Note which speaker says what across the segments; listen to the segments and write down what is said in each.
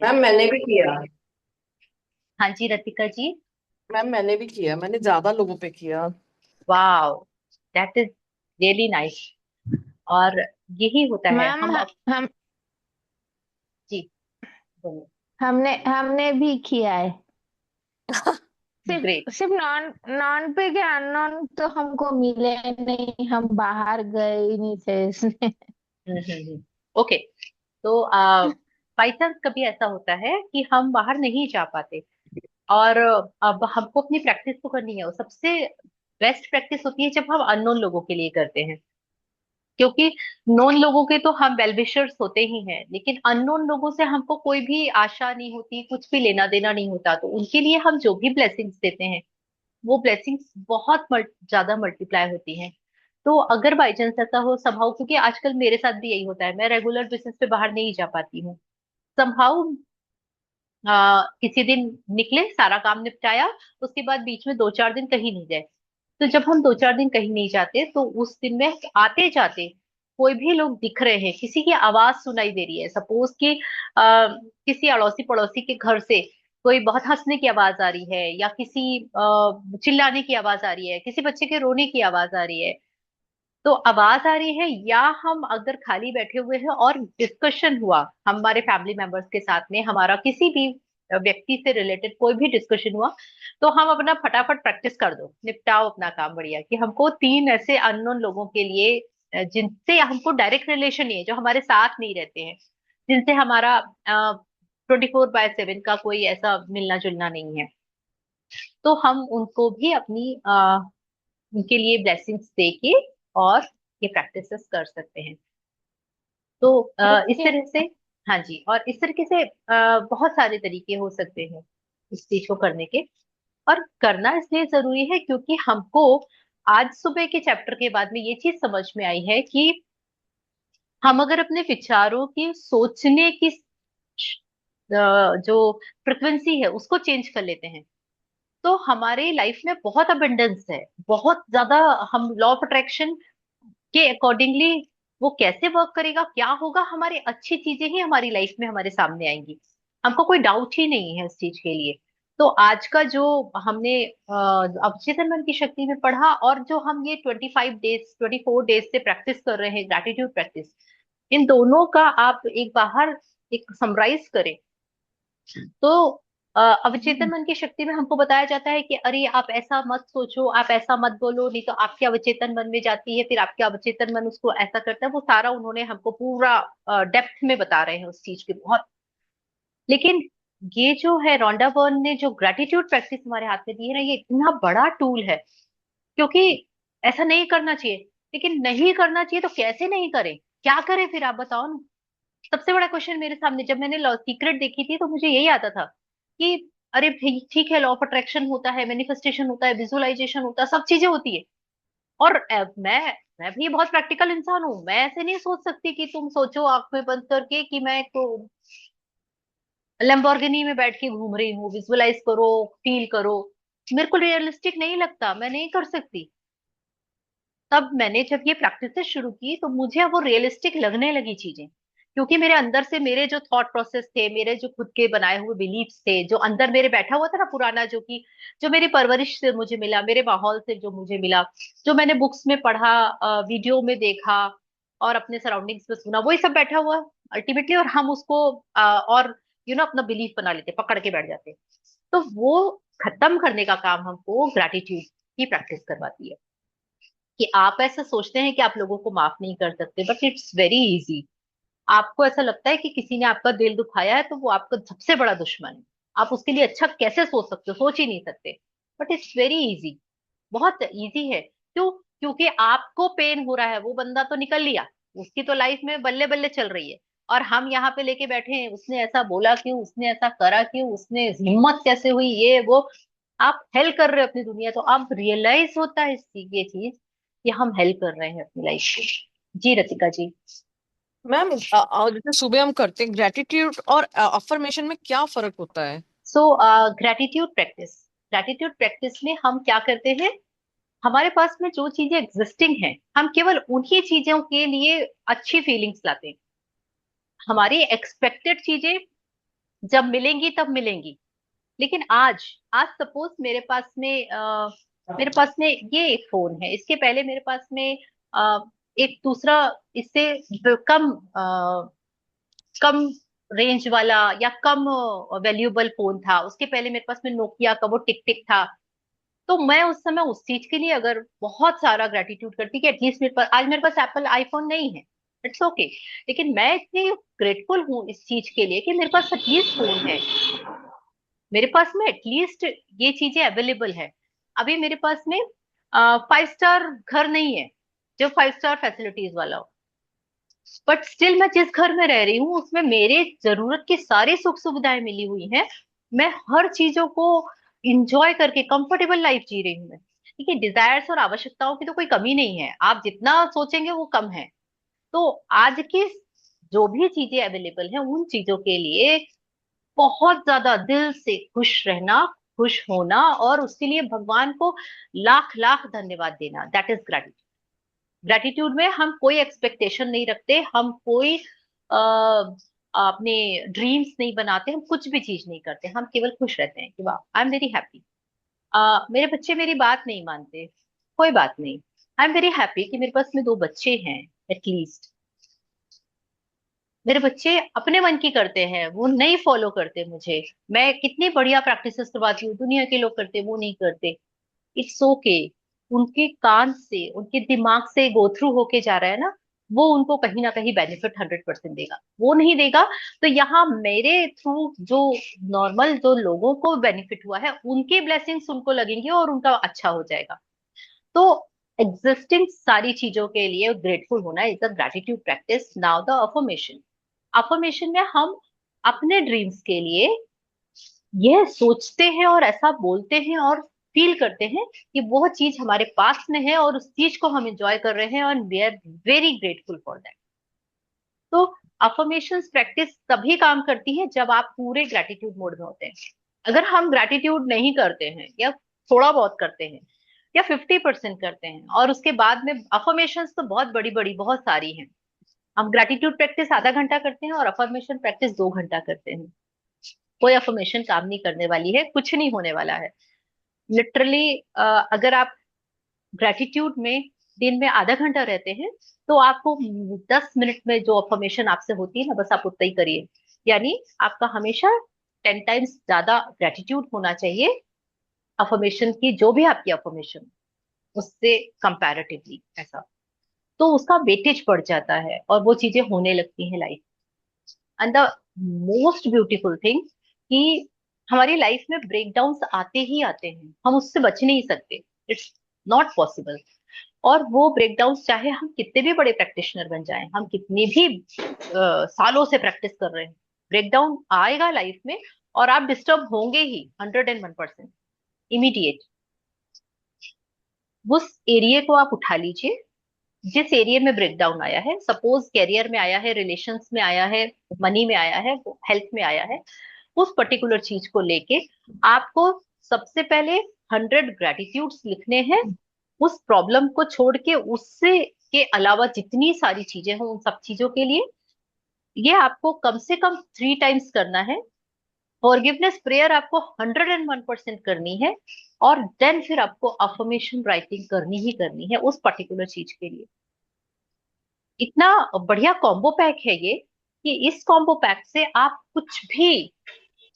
Speaker 1: Ma'am मैंने भी किया।
Speaker 2: हाँ जी रतिका जी।
Speaker 1: मैम मैंने भी किया, मैंने ज्यादा लोगों पे किया।
Speaker 2: Wow, that is really nice. और यही होता है
Speaker 3: मैम
Speaker 2: हम
Speaker 3: हम
Speaker 2: जी बोलो।
Speaker 3: हमने हमने भी किया है।
Speaker 2: ग्रेट।
Speaker 3: सिर्फ सिर्फ नॉन नॉन पे क्या, अननोन तो हमको मिले नहीं, हम बाहर गए ही नहीं थे इसमें।
Speaker 2: ओके। तो बाई चांस कभी ऐसा होता है कि हम बाहर नहीं जा पाते, और अब हमको अपनी प्रैक्टिस तो करनी है। और सबसे बेस्ट प्रैक्टिस होती है जब हम अननोन लोगों के लिए करते हैं, क्योंकि नोन लोगों के तो हम वेल विशर्स होते ही हैं, लेकिन अननोन लोगों से हमको कोई भी आशा नहीं होती, कुछ भी लेना देना नहीं होता। तो उनके लिए हम जो भी ब्लेसिंग्स देते हैं वो ब्लेसिंग्स बहुत ज्यादा मल्टीप्लाई होती हैं। तो अगर बाई चांस ऐसा हो समहाउ, क्योंकि आजकल मेरे साथ भी यही होता है, मैं रेगुलर बेसिस पे बाहर नहीं जा पाती हूँ। समहाउ किसी दिन निकले, सारा काम निपटाया, उसके बाद बीच में 2-4 दिन कहीं नहीं गए। तो जब हम 2-4 दिन कहीं नहीं जाते तो उस दिन में आते जाते कोई भी लोग दिख रहे हैं, किसी की आवाज सुनाई दे रही है, सपोज कि किसी अड़ोसी पड़ोसी के घर से कोई बहुत हंसने की आवाज आ रही है, या किसी चिल्लाने की आवाज आ रही है, किसी बच्चे के रोने की आवाज आ रही है, तो आवाज आ रही है, या हम अगर खाली बैठे हुए हैं और डिस्कशन हुआ हमारे फैमिली मेंबर्स के साथ में, हमारा किसी भी व्यक्ति से रिलेटेड कोई भी डिस्कशन हुआ, तो हम अपना फटाफट प्रैक्टिस कर दो, निपटाओ अपना काम बढ़िया, कि हमको 3 ऐसे अननोन लोगों के लिए जिनसे हमको डायरेक्ट रिलेशन नहीं है, जो हमारे साथ नहीं रहते हैं, जिनसे हमारा 24/7 का कोई ऐसा मिलना जुलना नहीं है, तो हम उनको भी अपनी उनके लिए ब्लेसिंग्स दे के और ये प्रैक्टिसेस कर सकते हैं। तो इस
Speaker 3: ओके।
Speaker 2: तरह से, हाँ जी, और इस तरीके से बहुत सारे तरीके हो सकते हैं इस चीज को करने के। और करना इसलिए जरूरी है क्योंकि हमको आज सुबह के चैप्टर के बाद में ये चीज समझ में आई है कि हम अगर अपने विचारों की सोचने की जो फ्रिक्वेंसी है उसको चेंज कर लेते हैं, तो हमारे लाइफ में बहुत अबंडेंस है, बहुत ज्यादा। हम लॉ ऑफ अट्रैक्शन के अकॉर्डिंगली वो कैसे वर्क करेगा, क्या होगा, हमारी अच्छी चीजें ही हमारी लाइफ में हमारे सामने आएंगी। हमको कोई डाउट ही नहीं है इस चीज के लिए। तो आज का जो हमने अवचेतन मन की शक्ति में पढ़ा, और जो हम ये 25 डेज 24 डेज से प्रैक्टिस कर रहे हैं, ग्रैटिट्यूड प्रैक्टिस, इन दोनों का आप एक बाहर एक समराइज करें, तो अवचेतन मन की शक्ति में हमको बताया जाता है कि अरे आप ऐसा मत सोचो, आप ऐसा मत बोलो, नहीं तो आपके अवचेतन मन में जाती है, फिर आपके अवचेतन मन उसको ऐसा करता है। वो सारा उन्होंने हमको पूरा डेप्थ में बता रहे हैं उस चीज के बहुत। लेकिन ये जो है रोंडा बर्न ने जो ग्रेटिट्यूड प्रैक्टिस हमारे हाथ में दी है ना, ये इतना बड़ा टूल है। क्योंकि ऐसा नहीं करना चाहिए, लेकिन नहीं करना चाहिए तो कैसे नहीं करें, क्या करें फिर आप बताओ ना। सबसे बड़ा क्वेश्चन मेरे सामने, जब मैंने लॉ सीक्रेट देखी थी तो मुझे यही आता था कि अरे भाई ठीक है, लॉ ऑफ अट्रैक्शन होता है, मैनिफेस्टेशन होता है, विजुअलाइजेशन होता है, सब चीजें होती है। और मैं भी बहुत प्रैक्टिकल इंसान हूं, मैं ऐसे नहीं सोच सकती कि तुम सोचो आंख में बंद करके कि मैं तो लैम्बोर्गिनी में बैठ के घूम रही हूँ, विजुअलाइज करो, फील करो। मेरे को रियलिस्टिक नहीं लगता, मैं नहीं कर सकती। तब मैंने जब ये प्रैक्टिस शुरू की तो मुझे अब वो रियलिस्टिक लगने लगी चीजें, क्योंकि मेरे अंदर से मेरे जो थॉट प्रोसेस थे, मेरे जो खुद के बनाए हुए बिलीफ्स थे, जो अंदर मेरे बैठा हुआ था ना पुराना, जो कि जो मेरी परवरिश से मुझे मिला, मेरे माहौल से जो मुझे मिला, जो मैंने बुक्स में पढ़ा, वीडियो में देखा, और अपने सराउंडिंग्स में सुना, वही सब बैठा हुआ अल्टीमेटली, और हम उसको और अपना बिलीफ बना लेते, पकड़ के बैठ जाते। तो वो खत्म करने का काम हमको ग्रैटिट्यूड की प्रैक्टिस करवाती है। कि आप ऐसा सोचते हैं कि आप लोगों को माफ नहीं कर सकते, बट इट्स वेरी इजी। आपको ऐसा लगता है कि किसी ने आपका दिल दुखाया है तो वो आपका सबसे बड़ा दुश्मन है, आप उसके लिए अच्छा कैसे सोच सकते हो, सोच ही नहीं सकते। बट इट्स वेरी इजी, बहुत इजी है। क्यों? क्योंकि आपको पेन हो रहा है, वो बंदा तो निकल लिया, उसकी तो लाइफ में बल्ले बल्ले चल रही है, और हम यहाँ पे लेके बैठे हैं, उसने ऐसा बोला क्यों, उसने ऐसा करा क्यों, उसने हिम्मत कैसे हुई, ये वो। आप हेल्प कर रहे हो अपनी दुनिया, तो आप रियलाइज होता है ये चीज कि हम हेल्प कर रहे हैं अपनी लाइफ को। जी रतिका जी।
Speaker 1: मैम जैसे सुबह हम करते हैं ग्रेटिट्यूड और अफर्मेशन में क्या फर्क होता है?
Speaker 2: सो ग्रेटिट्यूड प्रैक्टिस में हम क्या करते हैं, हमारे पास में जो चीजें एग्जिस्टिंग हैं, हम केवल उन्हीं चीजों के लिए अच्छी फीलिंग्स लाते हैं। हमारी एक्सपेक्टेड चीजें जब मिलेंगी तब मिलेंगी। लेकिन आज आज सपोज मेरे पास में ये एक फोन है, इसके पहले मेरे पास में एक दूसरा इससे कम कम रेंज वाला या कम वैल्यूएबल फोन था, उसके पहले मेरे पास में नोकिया का वो टिक टिक था। तो मैं उस समय उस चीज के लिए अगर बहुत सारा ग्रेटिट्यूड करती कि एटलीस्ट मेरे पास, आज मेरे पास एप्पल आईफोन नहीं है, इट्स ओके, लेकिन मैं इतनी ग्रेटफुल हूँ इस चीज के लिए कि मेरे पास एटलीस्ट फोन है, मेरे पास में एटलीस्ट ये चीजें अवेलेबल है। अभी मेरे पास में 5 स्टार घर नहीं है जो 5 स्टार फैसिलिटीज वाला हो, बट स्टिल मैं जिस घर में रह रही हूँ उसमें मेरे जरूरत की सारी सुख सुविधाएं मिली हुई हैं। मैं हर चीजों को इंजॉय करके कंफर्टेबल लाइफ जी रही हूँ मैं। देखिए, डिजायर्स और आवश्यकताओं की तो कोई कमी नहीं है, आप जितना सोचेंगे वो कम है। तो आज की जो भी चीजें अवेलेबल हैं उन चीजों के लिए बहुत ज्यादा दिल से खुश रहना, खुश होना, और उसके लिए भगवान को लाख लाख धन्यवाद देना, दैट इज ग्रेटिट्यूड। ग्रेटिट्यूड में हम कोई एक्सपेक्टेशन नहीं रखते, हम कोई अपने ड्रीम्स नहीं बनाते, हम कुछ भी चीज नहीं करते, हम केवल खुश रहते हैं कि वाह, आई एम वेरी हैप्पी। मेरे बच्चे मेरी बात नहीं मानते, कोई बात नहीं, आई एम वेरी हैप्पी कि मेरे पास में 2 बच्चे हैं एटलीस्ट। मेरे बच्चे अपने मन की करते हैं, वो नहीं फॉलो करते मुझे। मैं कितनी बढ़िया प्रैक्टिसेस करवाती हूँ, दुनिया के लोग करते, वो नहीं करते। It's okay. उनके कान से, उनके दिमाग से गो थ्रू होके जा रहा है ना, वो उनको कहीं ना कहीं बेनिफिट 100% देगा। वो नहीं देगा तो यहाँ मेरे थ्रू जो नॉर्मल जो लोगों को बेनिफिट हुआ है उनके ब्लेसिंग्स उनको लगेंगे और उनका अच्छा हो जाएगा। तो एग्जिस्टिंग सारी चीजों के लिए ग्रेटफुल होना is a gratitude practice. Now the affirmation. Affirmation में हम अपने ड्रीम्स के लिए यह सोचते हैं और ऐसा बोलते हैं और फील करते हैं कि वो चीज हमारे पास में है और उस चीज को हम एंजॉय कर रहे हैं, और we are very grateful for that. तो अफर्मेशंस प्रैक्टिस तभी काम करती है जब आप पूरे ग्रेटिट्यूड मोड में होते हैं। अगर हम ग्रेटिट्यूड नहीं करते हैं या थोड़ा बहुत करते हैं या 50% करते हैं और उसके बाद में अफर्मेशंस तो बहुत बड़ी बड़ी बहुत सारी हैं, हम ग्रेटिट्यूड प्रैक्टिस आधा घंटा करते हैं और अफर्मेशन प्रैक्टिस 2 घंटा करते हैं, कोई अफर्मेशन काम नहीं करने वाली है, कुछ नहीं होने वाला है। लिटरली अगर आप ग्रेटिट्यूड में दिन में आधा घंटा रहते हैं तो आपको 10 मिनट में जो अफर्मेशन आपसे होती है ना, बस आप उतना ही करिए। यानी आपका हमेशा 10 टाइम्स ज्यादा ग्रेटिट्यूड होना चाहिए अफर्मेशन की, जो भी आपकी अफर्मेशन उससे कंपैरेटिवली ऐसा, तो उसका वेटेज बढ़ जाता है और वो चीजें होने लगती हैं life. And the most beautiful thing कि हमारी लाइफ में ब्रेकडाउन्स आते ही आते हैं, हम उससे बच नहीं सकते, इट्स नॉट पॉसिबल। और वो ब्रेकडाउन्स चाहे हम कितने भी बड़े प्रैक्टिशनर बन जाएं, हम कितनी भी सालों से प्रैक्टिस कर रहे हैं, ब्रेकडाउन आएगा लाइफ में और आप डिस्टर्ब होंगे ही 101%, इमीडिएट। उस एरिया को आप उठा लीजिए जिस एरिया में ब्रेकडाउन आया है, सपोज कैरियर में आया है, रिलेशंस में आया है, मनी में आया है, हेल्थ में आया है, उस पर्टिकुलर चीज को लेके आपको सबसे पहले 100 ग्रेटिट्यूड्स लिखने हैं। उस प्रॉब्लम को छोड़ के उससे के अलावा जितनी सारी चीजें हों उन सब चीजों के लिए ये आपको कम से कम 3 टाइम्स करना है। फॉरगिवनेस प्रेयर आपको 101% करनी है, और देन फिर आपको अफर्मेशन राइटिंग करनी ही करनी है उस पर्टिकुलर चीज के लिए। इतना बढ़िया कॉम्बो पैक है ये कि इस कॉम्बो पैक से आप कुछ भी,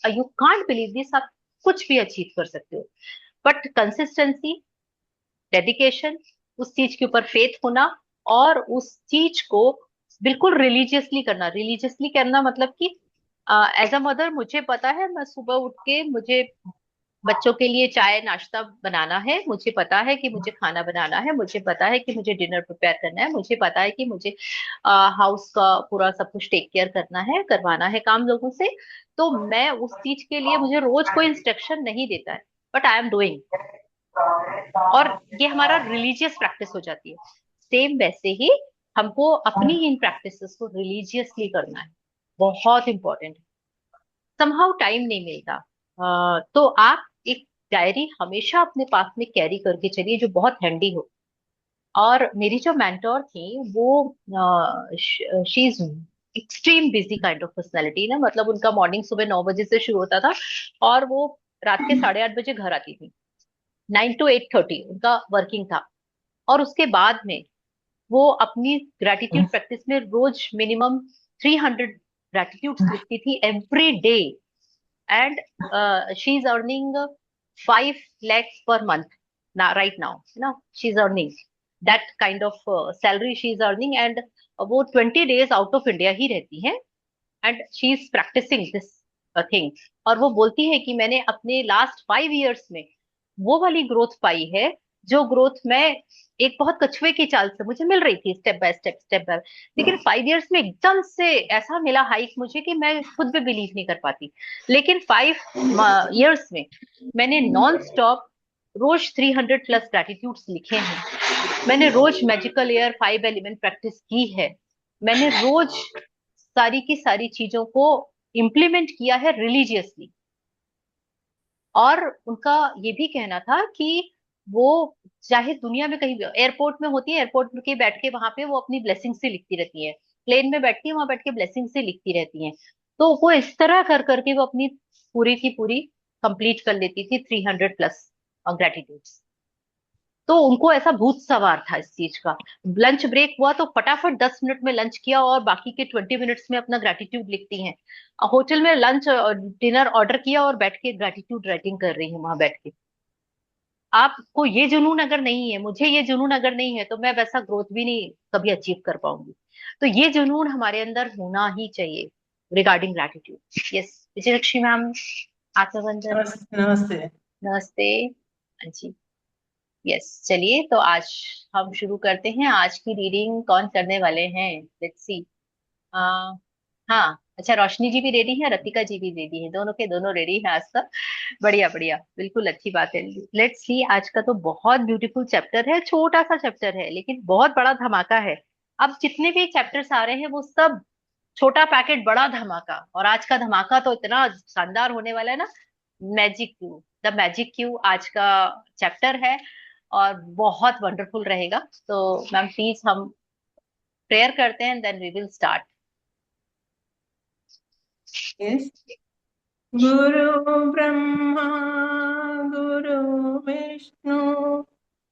Speaker 2: यू कांट बिलीव दिस, आप कुछ भी अचीव कर सकते हो। बट कंसिस्टेंसी, डेडिकेशन, उस चीज के ऊपर फेथ होना, और उस चीज को बिल्कुल रिलीजियसली करना मतलब कि एज अ मदर मुझे पता है मैं सुबह उठ के मुझे बच्चों के लिए चाय नाश्ता बनाना है, मुझे पता है कि मुझे खाना बनाना है, मुझे पता है कि मुझे डिनर प्रिपेयर करना है, मुझे पता है कि मुझे हाउस का पूरा सब कुछ टेक केयर करना है, करवाना है काम लोगों से। तो मैं उस चीज के लिए, मुझे रोज कोई इंस्ट्रक्शन नहीं देता है, बट आई एम डूइंग, और ये हमारा रिलीजियस प्रैक्टिस हो जाती है। सेम वैसे ही हमको अपनी इन प्रैक्टिसेस को रिलीजियसली करना है, बहुत इंपॉर्टेंट है। समहाउ टाइम नहीं मिलता, तो आप एक डायरी हमेशा अपने पास में कैरी करके चलिए जो बहुत हैंडी हो। और मेरी जो मेंटोर थी वो she is extreme busy kind of personality ना, मतलब उनका मॉर्निंग सुबह 9 बजे से शुरू होता था और वो रात के 8:30 बजे घर आती थी। 9 to 8:30 उनका वर्किंग था। और उसके बाद में वो अपनी ग्रेटिट्यूड प्रैक्टिस में रोज मिनिमम 300 ग्रेटिट्यूड्स लिखती थी every day. And she is earning 5 lakhs per month now, right now, she's earning that kind of salary she is earning। and वो 20 days आउट ऑफ इंडिया ही रहती है and she is practicing this thing. और वो बोलती है कि मैंने अपने लास्ट 5 years में वो वाली ग्रोथ पाई है जो ग्रोथ मैं एक बहुत कछुए की चाल से मुझे मिल रही थी, स्टेप बाय, लेकिन 5 years में एकदम से ऐसा मिला हाइक मुझे कि मैं खुद भी बिलीव नहीं कर पाती। लेकिन 5 years में मैंने नॉन स्टॉप रोज 300+ ग्रेटिट्यूड्स लिखे हैं। मैंने रोज मैजिकल एयर 5 element प्रैक्टिस की है। मैंने रोज सारी की सारी चीजों को इम्प्लीमेंट किया है रिलीजियसली। और उनका ये भी कहना था कि वो चाहे दुनिया में कहीं भी, एयरपोर्ट में होती है, एयरपोर्ट के बैठ के वहां पे वो अपनी ब्लेसिंग से लिखती रहती है, प्लेन में बैठती है वहां बैठ के ब्लेसिंग से लिखती रहती है। तो वो इस तरह कर करके वो अपनी पूरी की पूरी कंप्लीट कर लेती थी 300+ ग्रेटिट्यूड्स। तो उनको ऐसा भूत सवार था इस चीज का। लंच ब्रेक हुआ तो फटाफट 10 मिनट में लंच किया और बाकी के 20 मिनट्स में अपना ग्रेटिट्यूड लिखती हैं। होटल में लंच डिनर ऑर्डर किया और बैठ के ग्रेटिट्यूड राइटिंग कर रही हूँ वहां बैठ के। आपको ये जुनून अगर नहीं है, मुझे ये जुनून अगर नहीं है, तो मैं वैसा ग्रोथ भी नहीं कभी अचीव कर पाऊंगी। तो ये जुनून हमारे अंदर होना ही चाहिए regarding gratitude. Yes Vijayalakshmi ma'am, आपका बंदर।
Speaker 4: नमस्ते नमस्ते।
Speaker 2: नमस्ते। हाँ जी। यस चलिए, तो आज हम शुरू करते हैं। आज की रीडिंग कौन करने वाले हैं? Let's see. हाँ अच्छा, रोशनी जी भी रेडी है, रतिका जी भी रेडी है, दोनों के दोनों रेडी हैं आज तक। बढ़िया बढ़िया, बिल्कुल अच्छी बात है। लेट्स सी, आज का तो बहुत ब्यूटीफुल चैप्टर है। छोटा सा चैप्टर है लेकिन बहुत बड़ा धमाका है। अब जितने भी चैप्टर्स आ रहे हैं वो सब छोटा पैकेट बड़ा धमाका, और आज का धमाका तो इतना शानदार होने वाला है ना। Magic Q, the magic Q आज का चैप्टर है और बहुत वंडरफुल रहेगा। तो मैम प्लीज हम प्रेयर करते हैं, then we will start.
Speaker 4: Yes. गुरु ब्रह्मा गुरु विष्णु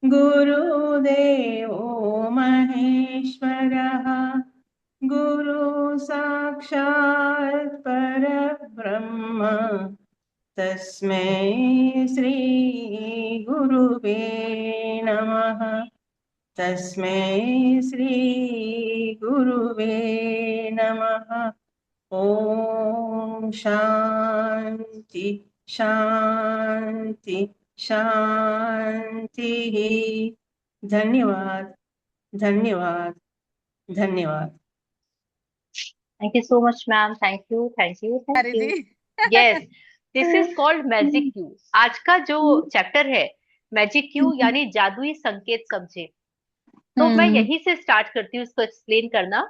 Speaker 4: गुरुदेवो महेश्वरः गुरु साक्षात् परब्रह्म तस्मै श्री गुरुवे नमः। तस्मै श्री गुरुवे नमः। ओम शांति शांति शांति। धन्यवाद धन्यवाद धन्यवाद।
Speaker 2: Thank you so much ma'am, thank you thank you thank
Speaker 1: अरे
Speaker 2: यू।
Speaker 1: जी।
Speaker 2: Yes, this is called magic Q. आज का जो चैप्टर है मैजिक क्यू यानी जादुई संकेत समझे। तो मैं यहीं से स्टार्ट करती हूँ इसको एक्सप्लेन करना।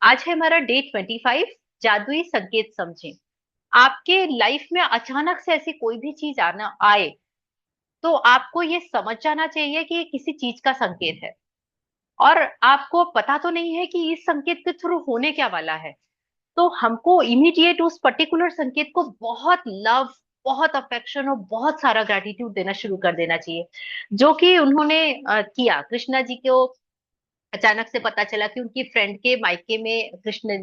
Speaker 2: आज है हमारा डे 25, जादुई संकेत समझे। आपके लाइफ में अचानक से ऐसी कोई भी चीज आना आए तो आपको ये समझ जाना चाहिए कि ये किसी चीज का संकेत है, और आपको पता तो नहीं है कि इस संकेत के थ्रू होने क्या वाला है। तो हमको इमीडिएट उस पर्टिकुलर संकेत को बहुत लव, बहुत अफेक्शन और बहुत सारा ग्रेटिट्यूड देना शुरू कर देना चाहिए, जो कि उन्होंने किया। कृष्णा जी को अचानक से पता चला कि उनकी फ्रेंड के मायके में कृष्ण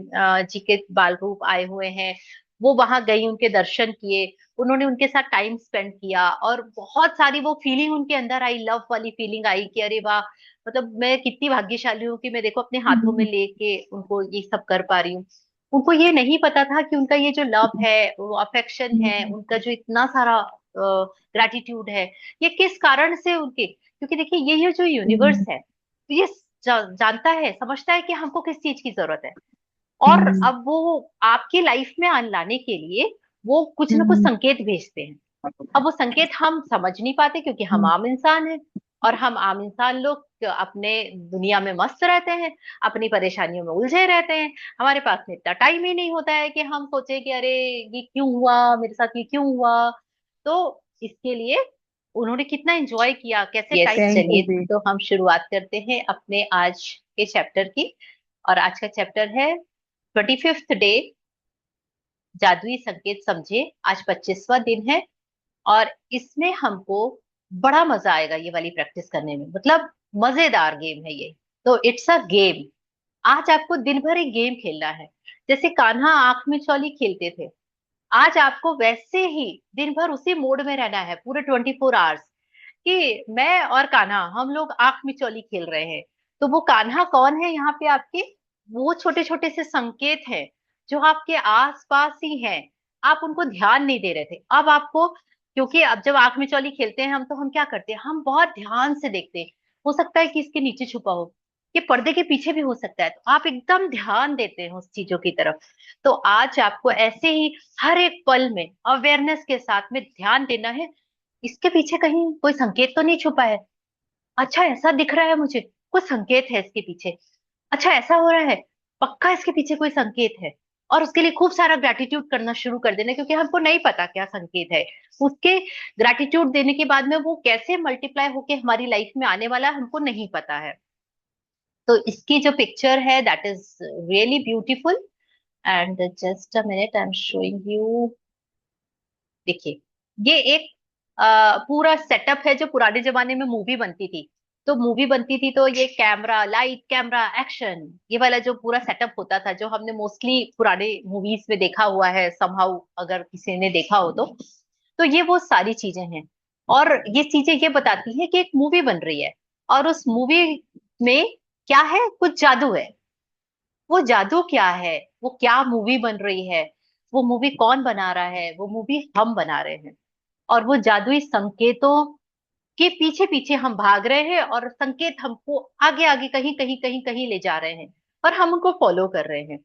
Speaker 2: जी के बाल रूप आए हुए हैं। वो वहां गई, उनके दर्शन किए, उन्होंने उनके साथ टाइम स्पेंड किया और बहुत सारी वो फीलिंग उनके अंदर आई, लव वाली फीलिंग आई कि अरे वाह, मतलब मैं कितनी भाग्यशाली हूँ कि मैं देखो अपने हाथों में लेके उनको ये सब कर पा रही हूँ। उनको ये नहीं पता था कि उनका ये जो लव है, वो अफेक्शन है, उनका जो इतना सारा ग्रेटिट्यूड है, ये किस कारण से उनके, क्योंकि देखिए ये जो यूनिवर्स है ये जानता है, समझता है कि हमको किस चीज की जरूरत है। और अब वो आपकी लाइफ में लाने के लिए वो कुछ ना कुछ संकेत भेजते हैं। अब वो संकेत हम समझ नहीं पाते क्योंकि हम आम इंसान हैं, और हम आम इंसान लोग अपने दुनिया में मस्त रहते हैं, अपनी परेशानियों में उलझे रहते हैं। हमारे पास में इतना टाइम ही नहीं होता है कि हम सोचे कि अरे ये क्यों हुआ मेरे साथ, ये क्यों हुआ। तो इसके लिए उन्होंने कितना एंजॉय किया, कैसे
Speaker 3: यस
Speaker 2: टाइम।
Speaker 3: थैंक यू
Speaker 2: चलिए,
Speaker 3: जी।
Speaker 2: तो हम शुरुआत करते हैं अपने आज के चैप्टर की। और आज का चैप्टर है 25th डे जादुई संकेत समझे। आज 25वां दिन है और इसमें हमको बड़ा मजा आएगा ये वाली प्रैक्टिस करने में, मतलब मजेदार गेम है ये। तो इट्स अ गेम। आज आपको दिन भर एक गेम खेलना है। जैसे कान्हा आंख मिचौली खेलते थे, आज आपको वैसे ही दिन भर उसी मोड में रहना है पूरे 24 आवर्स, कि मैं और कान्हा हम लोग आंख मिचौली खेल रहे हैं। तो वो कान्हा कौन है यहाँ पे आपके? वो छोटे छोटे से संकेत हैं जो आपके आस पास ही हैं। आप उनको ध्यान नहीं दे रहे थे, अब आपको, क्योंकि अब जब आंख मिचौली खेलते हैं हम, तो हम क्या करते हैं, हम बहुत ध्यान से देखते हैं। हो सकता है कि इसके नीचे छुपा हो, ये पर्दे के पीछे भी हो सकता है, तो आप एकदम ध्यान देते हैं उस चीजों की तरफ। तो आज आपको ऐसे ही हर एक पल में अवेयरनेस के साथ में ध्यान देना है। इसके पीछे कहीं कोई संकेत तो नहीं छुपा है? अच्छा ऐसा दिख रहा है मुझे, कुछ संकेत है इसके पीछे। अच्छा ऐसा हो रहा है, पक्का इसके पीछे कोई संकेत है। और उसके लिए खूब सारा ग्रैटिट्यूड करना शुरू कर देना, क्योंकि हमको नहीं पता क्या संकेत है। उसके ग्रैटिट्यूड देने के बाद में वो कैसे मल्टीप्लाई होके हमारी लाइफ में आने वाला है, हमको नहीं पता है। तो इसकी जो पिक्चर है that is really beautiful. And just a minute, I am showing you. देखिए, ये एक पूरा सेटअप है जो पुराने जमाने में मूवी बनती थी। तो मूवी बनती थी तो ये कैमरा, लाइट, कैमरा, एक्शन, ये वाला जो पूरा सेटअप होता था, जो हमने मोस्टली पुराने मूवीज में देखा हुआ है समहाउ, अगर किसी ने देखा हो तो ये वो सारी चीजें हैं। और ये चीजें ये बताती है कि एक मूवी बन रही है, और उस मूवी में क्या है, कुछ जादू है। वो जादू क्या है, वो क्या मूवी बन रही है, वो मूवी कौन बना रहा है, वो मूवी हम बना रहे हैं। और वो जादुई संकेतों के पीछे पीछे हम भाग रहे हैं, और संकेत हमको आगे आगे कहीं कहीं कहीं कहीं ले जा रहे हैं, और हम उनको फॉलो कर रहे हैं।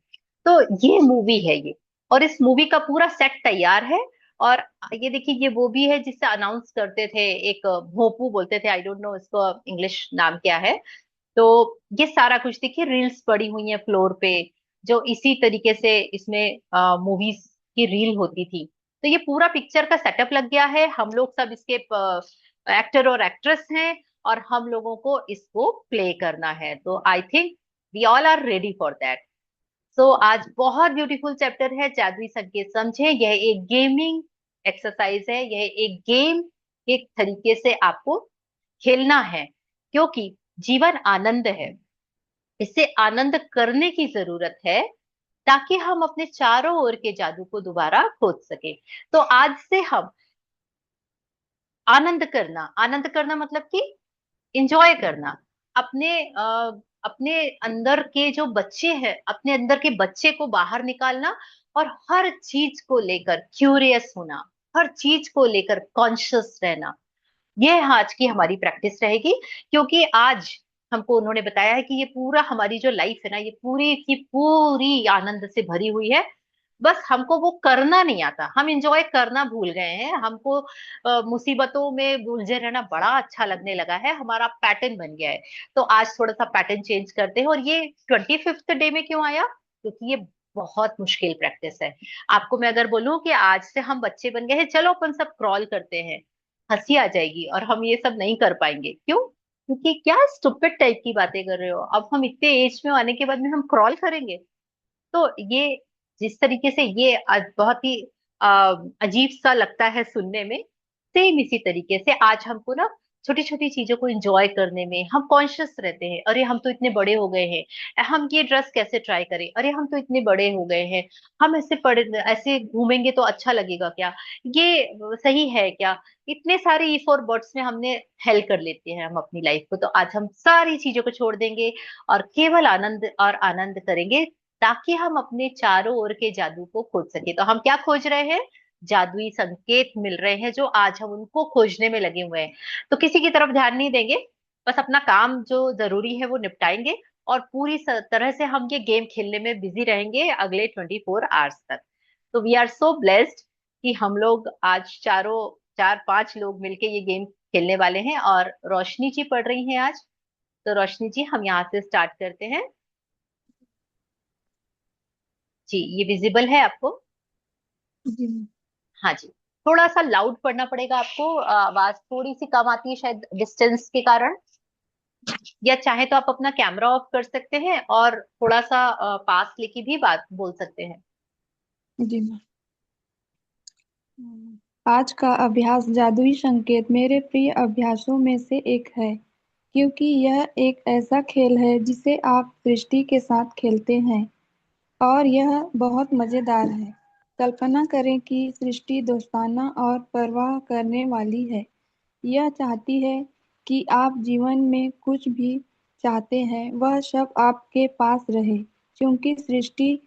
Speaker 2: तो ये मूवी है ये, और इस मूवी का पूरा सेट तैयार है। और ये देखिए, ये वो भी है जिससे अनाउंस करते थे, एक भोपू बोलते थे, आई डोंट नो इसको इंग्लिश नाम क्या है। तो ये सारा कुछ देखिए, रील्स पड़ी हुई है फ्लोर पे, जो इसी तरीके से इसमें मूवीज की रील होती थी। तो ये पूरा पिक्चर का सेटअप लग गया है, हम लोग सब इसके एक्टर और एक्ट्रेस हैं, और हम लोगों को इसको प्ले करना है। तो I think we all are ready for that. So आज बहुत ब्यूटीफुल चैप्टर है जादुई संकेत समझे। यह एक गेमिंग एक्सरसाइज है, यह एक गेम एक तरीके से आपको खेलना है, क्योंकि जीवन आनंद है। इससे आनंद करने की जरूरत है, ताकि हम अपने चारों ओर के जादू को दोबारा खोज सके। तो आज से हम आनंद करना, आनंद करना मतलब कि इंजॉय करना, अपने अपने अंदर के जो बच्चे हैं, अपने अंदर के बच्चे को बाहर निकालना, और हर चीज को लेकर क्यूरियस होना, हर चीज को लेकर कॉन्शियस रहना। ये आज की हमारी प्रैक्टिस रहेगी, क्योंकि आज हमको उन्होंने बताया है कि ये पूरा हमारी जो लाइफ है ना, ये पूरी की पूरी आनंद से भरी हुई है। बस हमको वो करना नहीं आता, हम इंजॉय करना भूल गए हैं। हमको मुसीबतों में उलझे रहना बड़ा अच्छा लगने लगा है, हमारा पैटर्न बन गया है। तो आज थोड़ा सा पैटर्न चेंज करते हैं। और ये 25th डे में क्यों आया? क्योंकि ये बहुत मुश्किल प्रैक्टिस है। आपको मैं अगर बोलूं कि आज से हम बच्चे बन गए हैं, चलो अपन सब क्रॉल करते हैं, हंसी आ जाएगी और हम ये सब नहीं कर पाएंगे। क्यों? क्योंकि क्या स्टूपिड टाइप की बातें कर रहे हो, अब हम इतने एज में आने के बाद में हम क्रॉल करेंगे? तो ये जिस तरीके से ये आज बहुत ही अजीब सा लगता है सुनने में, सेम इसी तरीके से आज हमको ना छोटी छोटी चीजों को एंजॉय करने में हम कॉन्शियस रहते हैं। अरे हम तो इतने बड़े हो गए हैं, हम ये ड्रेस कैसे ट्राई करें, अरे हम तो इतने बड़े हो गए हैं, हम ऐसे पढ़े ऐसे घूमेंगे तो अच्छा लगेगा क्या, ये सही है क्या? इतने सारे ई फॉर बर्ड्स में हमने हेल कर लेते हैं हम अपनी लाइफ को। तो आज हम सारी चीजों को छोड़ देंगे और केवल आनंद और आनंद करेंगे, ताकि हम अपने चारों ओर के जादू को खोज सके। तो हम क्या खोज रहे हैं? जादुई संकेत मिल रहे हैं, जो आज हम उनको खोजने में लगे हुए हैं। तो किसी की तरफ ध्यान नहीं देंगे, बस अपना काम जो जरूरी है वो निपटाएंगे, और पूरी तरह से हम ये गेम खेलने में बिजी रहेंगे अगले 24 आवर्स तक। तो वी आर सो ब्लेस्ड कि हम लोग आज चारों, 4-5 लोग मिलके ये गेम खेलने वाले हैं। और रोशनी जी पढ़ रही हैं आज। तो रोशनी जी, हम यहाँ से स्टार्ट करते हैं। जी, ये विजिबल है आपको?
Speaker 3: जी।
Speaker 2: हाँ जी। थोड़ा सा लाउड पढ़ना पड़ेगा आपको, आवाज थोड़ी सी कम आती है शायद डिस्टेंस के कारण। या चाहे तो आप अपना कैमरा ऑफ कर सकते हैं और थोड़ा सा पास लेके भी बात बोल सकते हैं।
Speaker 5: जी मैम। आज का अभ्यास जादुई संकेत मेरे प्रिय अभ्यासों में से एक है, क्योंकि यह एक ऐसा खेल है जिसे आप सृष्टि के साथ खेलते हैं और यह बहुत मजेदार है। कल्पना करें कि सृष्टि दोस्ताना और परवाह करने वाली है। यह चाहती है कि आप जीवन में कुछ भी चाहते हैं वह सब आपके पास रहे, क्योंकि सृष्टि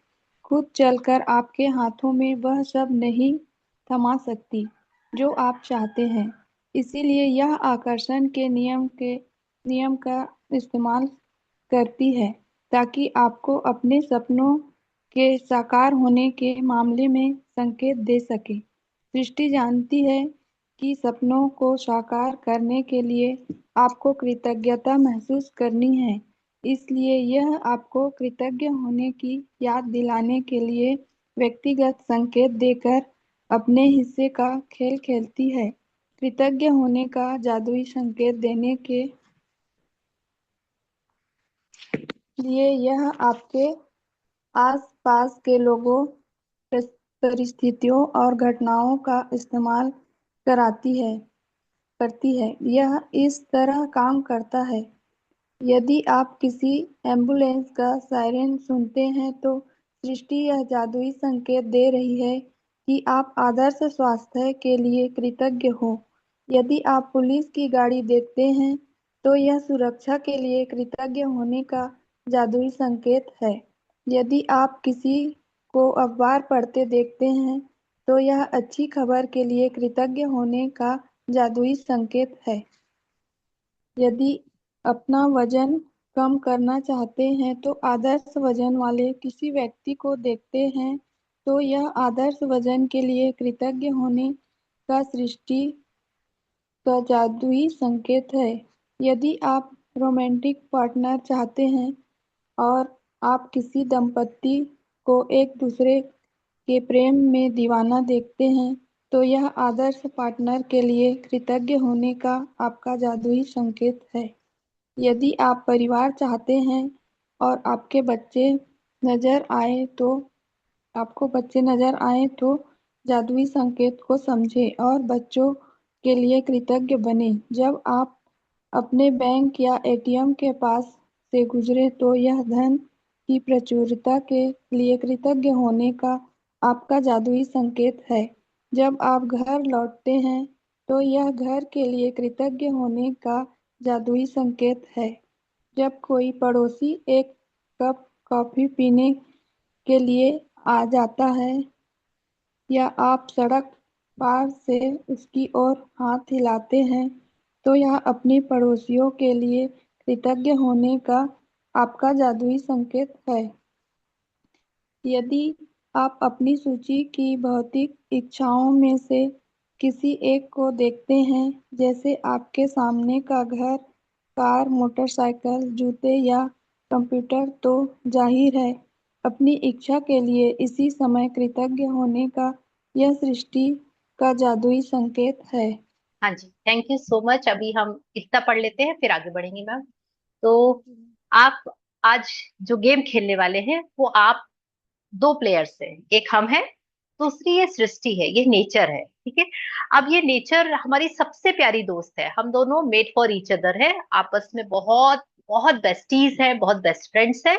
Speaker 5: खुद चलकर आपके हाथों में वह सब नहीं थमा सकती जो आप चाहते हैं। इसीलिए यह आकर्षण के नियम का इस्तेमाल करती है ताकि आपको अपने सपनों के साकार होने के मामले में संकेत दे सके। सृष्टि जानती है कि सपनों को साकार करने के लिए आपको कृतज्ञता महसूस करनी है, इसलिए यह आपको कृतज्ञ होने की याद दिलाने के लिए व्यक्तिगत संकेत देकर अपने हिस्से का खेल खेलती है। कृतज्ञ होने का जादुई संकेत देने के लिए यह आपके आस-पास के लोगों, परिस्थितियों और घटनाओं का इस्तेमाल करती है। यह इस तरह काम करता है। यदि आप किसी एम्बुलेंस का सायरन सुनते हैं तो सृष्टि यह जादुई संकेत दे रही है कि आप आदर्श स्वास्थ्य के लिए कृतज्ञ हो। यदि आप पुलिस की गाड़ी देखते हैं तो यह सुरक्षा के लिए कृतज्ञ होने का जादुई संकेत है। यदि आप किसी को अखबार पढ़ते देखते हैं तो यह अच्छी खबर के लिए कृतज्ञ होने का जादुई संकेत है। यदि अपना वजन कम करना चाहते हैं तो आदर्श वजन वाले किसी व्यक्ति को देखते हैं तो यह आदर्श वजन के लिए कृतज्ञ होने का सृष्टि का जादुई संकेत है। यदि आप रोमांटिक पार्टनर चाहते हैं और आप किसी दंपत्ति को एक दूसरे के प्रेम में दीवाना देखते हैं तो यह आदर्श पार्टनर के लिए कृतज्ञ होने का आपका जादुई संकेत है। यदि आप परिवार चाहते हैं और आपको बच्चे नजर आए तो जादुई संकेत को समझें और बच्चों के लिए कृतज्ञ बने। जब आप अपने बैंक या एटीएम के पास से गुजरे तो यह धन की प्रचुरता के लिए कृतज्ञ होने का आपका जादुई संकेत है। जब आप घर लौटते हैं तो यह घर के लिए कृतज्ञ होने का जादुई संकेत है। जब कोई पड़ोसी एक कप कॉफी पीने के लिए आ जाता है या आप सड़क पार से उसकी ओर हाथ हिलाते हैं तो यह अपने पड़ोसियों के लिए कृतज्ञ होने का आपका जादुई संकेत है। यदि आप अपनी सूची की भौतिक इच्छाओं में से किसी एक को देखते हैं, जैसे आपके सामने का घर, कार, मोटरसाइकिल, जूते या कंप्यूटर, तो जाहिर है अपनी इच्छा के लिए इसी समय कृतज्ञ होने का यह सृष्टि का जादुई संकेत है।
Speaker 2: हाँ जी, थैंक यू सो मच। अभी हम इतना पढ़ लेते हैं फिर आगे बढ़ेंगे मैम। तो आप आज जो गेम खेलने वाले हैं वो आप दो प्लेयर्स हैं, एक हम हैं, दूसरी ये सृष्टि है, ये नेचर है, ठीक है। अब ये नेचर हमारी सबसे प्यारी दोस्त है, हम दोनों मेड फॉर ईच अदर है, आपस में बहुत बहुत बेस्टीज है, बहुत बेस्ट फ्रेंड्स है।